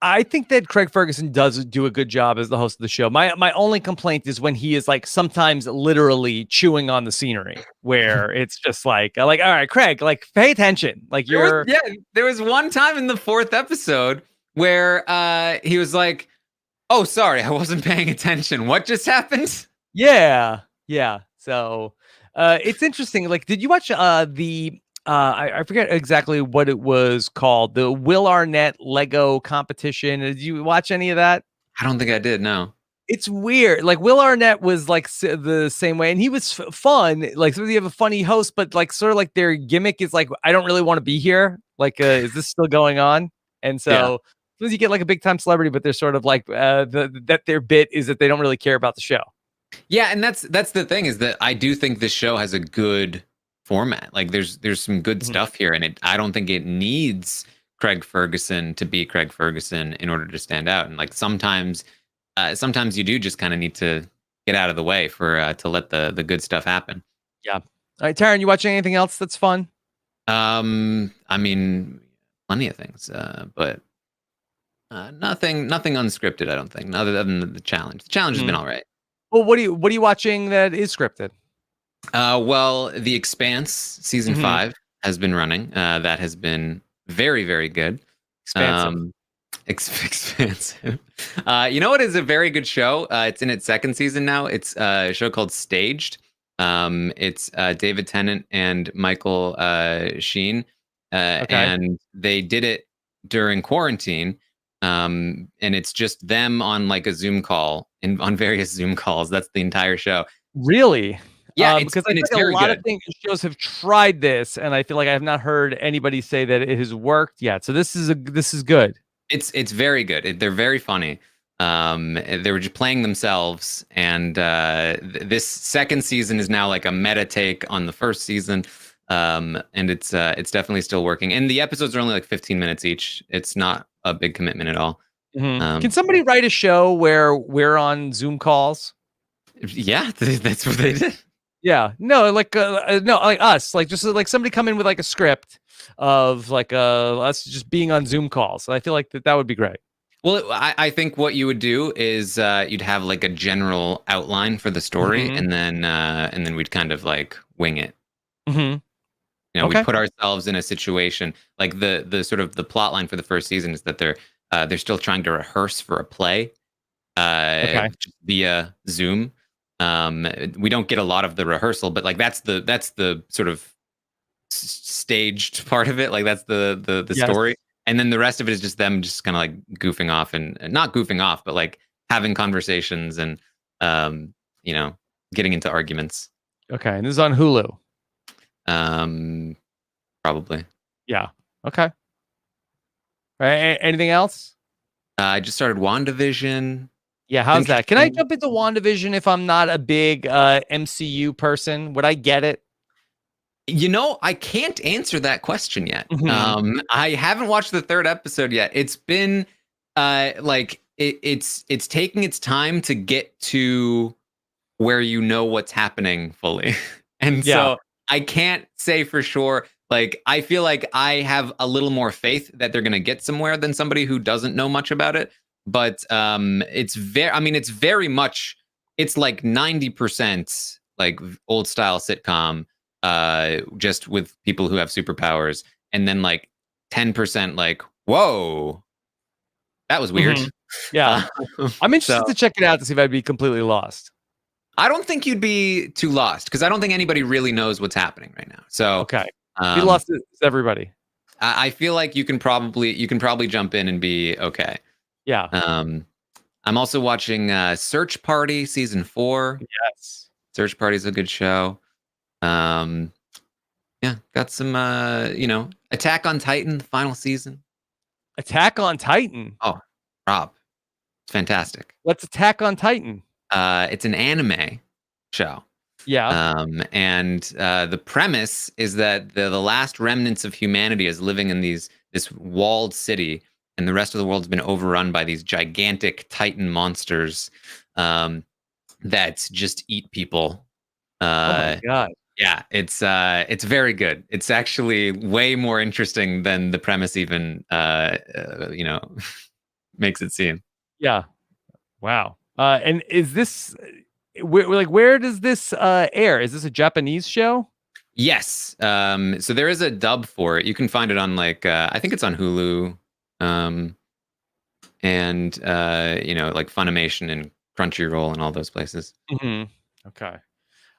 I think that Craig Ferguson does do a good job as the host of the show. My only complaint is when he is like sometimes literally chewing on the scenery, where it's just like all right, Craig, like pay attention. Like There was you're yeah, there was one time in the fourth episode where he was like, "Oh, sorry, I wasn't paying attention. What just happened?" yeah, yeah. So it's interesting. Like, did you watch I forget exactly what it was called, the Will Arnett Lego competition? Did you watch any of that? I don't think I did. No. It's weird. Like Will Arnett was like the same way, and he was fun. Like, so you have a funny host, but like sort of like their gimmick is like, I don't really want to be here. Like, is this still going on? And Yeah. so sometimes you get like a big time celebrity, but they're sort of like that their bit is that they don't really care about the show. Yeah, and that's the thing is that I do think this show has a good format. Like there's some good Mhm. stuff here, and I don't think it needs Craig Ferguson to be Craig Ferguson in order to stand out. And like sometimes you do just kind of need to get out of the way for to let the good stuff happen. Yeah. All right, Taran, you watching anything else that's fun? I mean, plenty of things, but nothing unscripted. I don't think, other than the challenge. The challenge has been Mhm. all right. Well, what are you watching that is scripted? Well, The Expanse season Mhm. 5 has been running. That has been very, very good. Expansive. Um, expansive. You know what is a very good show? It's in its second season now. It's a show called Staged. It's David Tennant and Michael Sheen, Okay. and they did it during quarantine. And it's just them on like a Zoom call and on various Zoom calls. That's the entire show. Really? Yeah, Because I feel it's like a very lot of good. shows have tried this, and I feel like I have not heard anybody say that it has worked yet. So this is good. It's very good. They're very funny. They were just playing themselves, and this second season is now like a meta take on the first season. And it's definitely still working. And the episodes are only like 15 minutes each. It's not a big commitment at all. Mhm. Can Um, somebody write a show where we're on Zoom calls? yeah, that's what they did. Yeah. No, like us, like just like somebody come in with like a script of like us just being on Zoom calls. I feel like that would be great. Well, I think what you would do is you'd have like a general outline for the story, Mhm. and then we'd kind of like wing it. Mhm. We'd Okay. put ourselves in a situation like the sort of the plot line for the first season is that they're still trying to rehearse for a play Okay. just via Zoom. We don't get a lot of the rehearsal, but like that's the sort of staged part of it. Like that's the Yes. story, and then the rest of it is just them just kind of like goofing off and not goofing off, but like having conversations and um, you know getting into arguments. Okay. And this is on Hulu. Um, Probably. Yeah. Okay. Right. Anything else? I just started WandaVision. Yeah, It's how's that? Can I interesting. jump into WandaVision if I'm not a big MCU person? Would I get it? I can't answer that question yet. Mhm. I haven't watched the third episode yet. It's been it's taking its time to get to where you know what's happening fully. And Yeah. so I can't say for sure. Like I feel like I have a little more faith that they're going to get somewhere than somebody who doesn't know much about it. But it's very much it's like 90% like old style sitcom just with people who have superpowers and then like 10% like whoa, that was weird. Mhm. Yeah. Uh, I'm so interested to check it out to see if I'd be completely lost. I don't think you'd be too lost because I don't think anybody really knows what's happening right now. So Okay. Be um, lost is everybody. I feel like you can probably jump in and be okay. Yeah. Um, I'm also watching Search Party season 4. Yes. Search Party is a good show. Um, yeah, got some Attack on Titan the final season. Attack on Titan. Oh, Rob, it's fantastic. Let's Attack on Titan. It's an anime show. Yeah. And the premise is that the last remnants of humanity is living in this walled city, and the rest of the world's been overrun by these gigantic Titan monsters um, that just eat people. Oh my Uh, God. yeah, it's very good. It's actually way more interesting than the premise even makes it seem. Yeah. Wow. And is this where does this air? Is this a Japanese show? Yes. So there is a dub for it. You can find it on like I think it's on Hulu, um, and like Funimation and Crunchyroll and all those places. Hmm. Okay.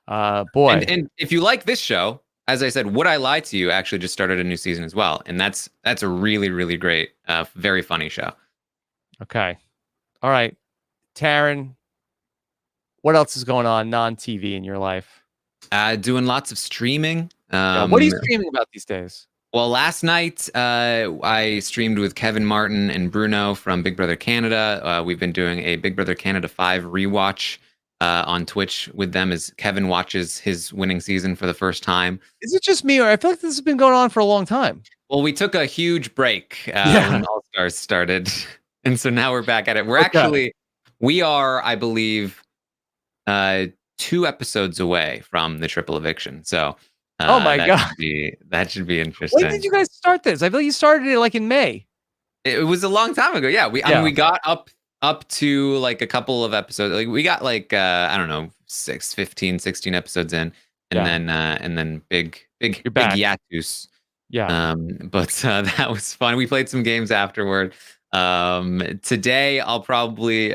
And Boy. and if you like this show, as I said, Would I Lie to You actually just started a new season as well, and that's a really really great, very funny show. Okay. All right. Taran, what else is going on non-TV in your life? Doing lots of streaming. Yeah. What are you streaming about these days? Well, last night I streamed with Kevin Martin and Bruno from Big Brother Canada. We've been doing a Big Brother Canada 5 rewatch on Twitch with them as Kevin watches his winning season for the first time. Is it just me, or I feel like this has been going on for a long time? Well, we took a huge break Yeah. when All Stars started, and so now we're back at it. Okay. We are, I believe, 2 episodes away from the triple eviction. So Oh my God. that should be When did interesting. you guys start this? I feel like you started it like in May. It was a long time ago. Yeah, I mean, Yeah. we got up to like a couple of episodes. Like we got like I don't know, 16 episodes in, Yeah. and then big You're back. hiatus. Yeah. But that was fun. We played some games afterward. Today I'll probably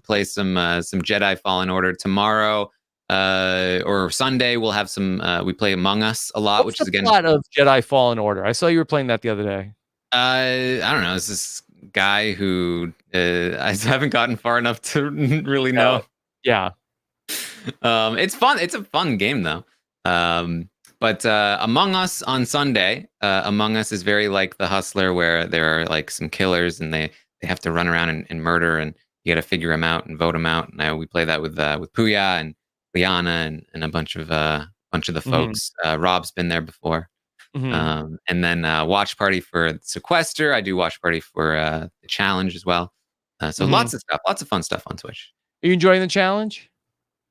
play some Jedi Fallen Order. Tomorrow or Sunday we'll have some we play Among Us a lot, What's which is the again plot of Jedi Fallen Order? I saw you were playing that the other day. I don't know. It's this guy who I haven't gotten far enough to really Oh, know. yeah. It's fun. It's a fun game though. But Among Us on Sunday, Among Us is very like The Hustler, where there are like some killers and they have to run around and murder, and you got to figure them out and vote them out. And we play that with Puya and Liana and a bunch of the Mhm. folks. Rob's been there before. Mhm. And then watch party for Sequester. I do watch party for the challenge as well. So Mhm. lots of stuff, lots of fun stuff on Twitch. Are you enjoying the challenge?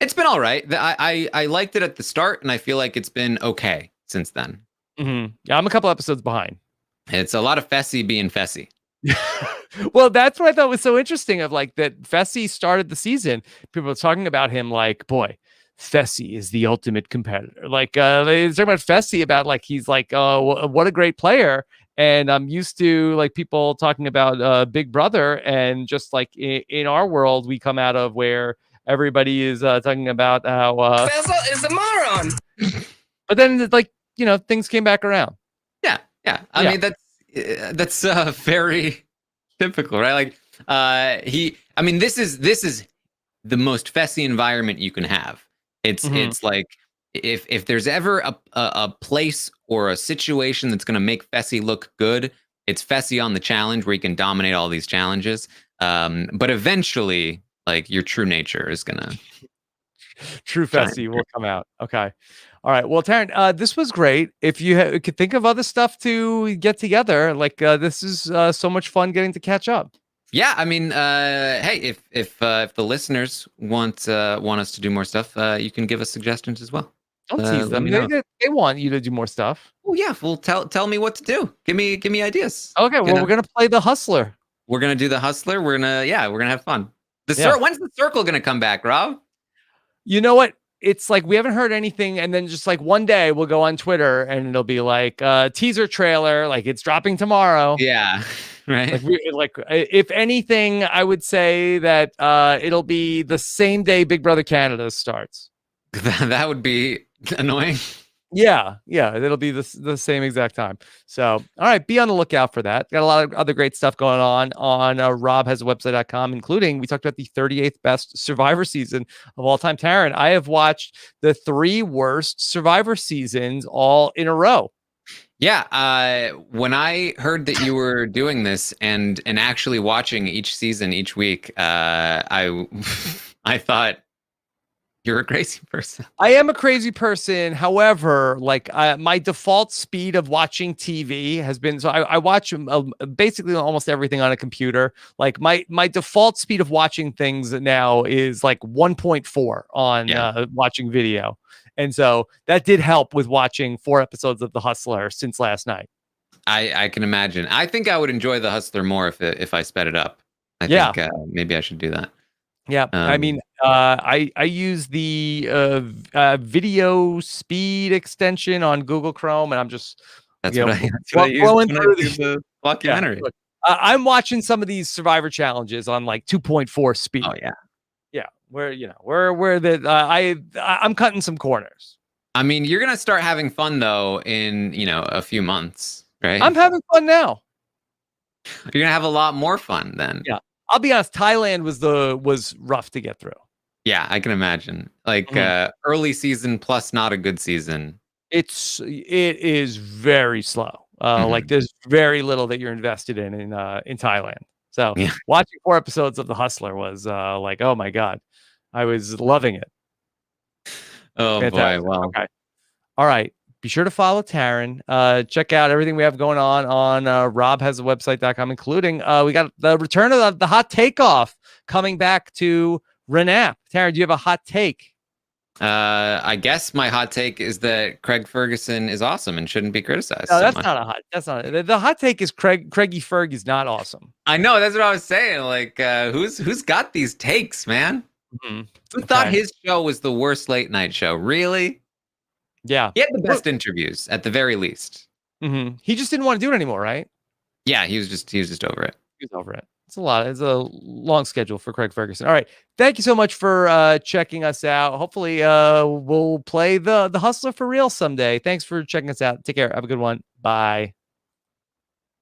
It's been all right. I liked it at the start, and I feel like it's been okay since then. Mhm. Yeah, I'm a couple episodes behind. It's a lot of Fessy being Fessy. Well, that's what I thought was so interesting of like that Fessy started the season. People were talking about him like, boy, Fessy is the ultimate competitor. Like they talking about Fessy about like he's like, oh, what a great player. And I'm used to like people talking about Big Brother, and just like in our world, we come out of where everybody is talking about how Fezzo is a moron. but then like things came back around. Yeah, yeah. I Yeah. mean that's very typical, right? Like I mean this is the most Fessy environment you can have. Mhm. It's like if there's ever a place or a situation that's going to make Fessy look good, it's Fessy on the challenge, where you can dominate all these challenges. But eventually, like your true nature is gonna True shine. Fessy will come out. Okay. All right. Well, Taryn, this was great. If you could think of other stuff to get together, like this is so much fun getting to catch up. Yeah, I mean, hey, if the listeners want us to do more stuff, you can give us suggestions as well. Don't tease Let them. me They, know. they they want you to do more stuff. Oh yeah, well tell me what to do. Give me ideas. Okay. Well, we're gonna play the Hustler. We're gonna do the Hustler. We're gonna have fun. Yeah. When's the circle gonna come back, Rob? You know what? It's like we haven't heard anything, and then just like one day we'll go on Twitter and it'll be like teaser trailer, like it's dropping tomorrow. Yeah, right. If anything, I would say that it'll be the same day Big Brother Canada starts. That would be annoying. Yeah, it'll be the same exact time. So, all right, be on the lookout for that. Got a lot of other great stuff going on robhasawebsite.com, including we talked about the 38th best Survivor season of all time. Taryn, I have watched the 3 worst Survivor seasons all in a row. Yeah, when I heard that you were doing this and actually watching each season each week, I I thought You're a crazy person. I am a crazy person. However, like my default speed of watching TV has been so I watch basically almost everything on a computer. Like my default speed of watching things now is like 1.4 on watching video, and so that did help with watching 4 episodes of The Hustler since last night. I can imagine. I think I would enjoy The Hustler more if I sped it up. I think maybe I should do that. Yeah, I mean, I use the video speed extension on Google Chrome, and I'm just that's what I use going when I through do the documentary. Look, I'm watching some of these Survivor challenges on like 2.4 speed. Oh yeah, where I'm cutting some corners. I mean, you're gonna start having fun though in a few months, right? I'm having fun now. You're gonna have a lot more fun then. Yeah, I'll be honest. Thailand was rough to get through. Yeah, I can imagine. Like early season plus not a good season. It is very slow. Like there's very little that you're invested in Thailand. So watching 4 episodes of The Hustler was like, oh my God, I was loving it. Oh Fantastic. boy, well. Okay. All right. Be sure to follow Taran. Check out everything we have going on robhasawebsite.com, including we got the return of the hot takeoff coming back to Renap. Taran, do you have a hot take? I guess my hot take is that Craig Ferguson is awesome and shouldn't be criticized. No, that's not a hot. That's not the hot take. Is Craigie Ferg is not awesome. I know, that's what I was saying. Like, who's got these takes, man? Who thought his show was the worst late night show? Really? Yeah, he had the best interviews at the very least. He just didn't want to do it anymore, right? Yeah, he was just over it. He was over it. It's a lot. It's a long schedule for Craig Ferguson. All right. Thank you so much for checking us out. Hopefully we'll play the Hustler for real someday. Thanks for checking us out. Take care. Have a good one. Bye.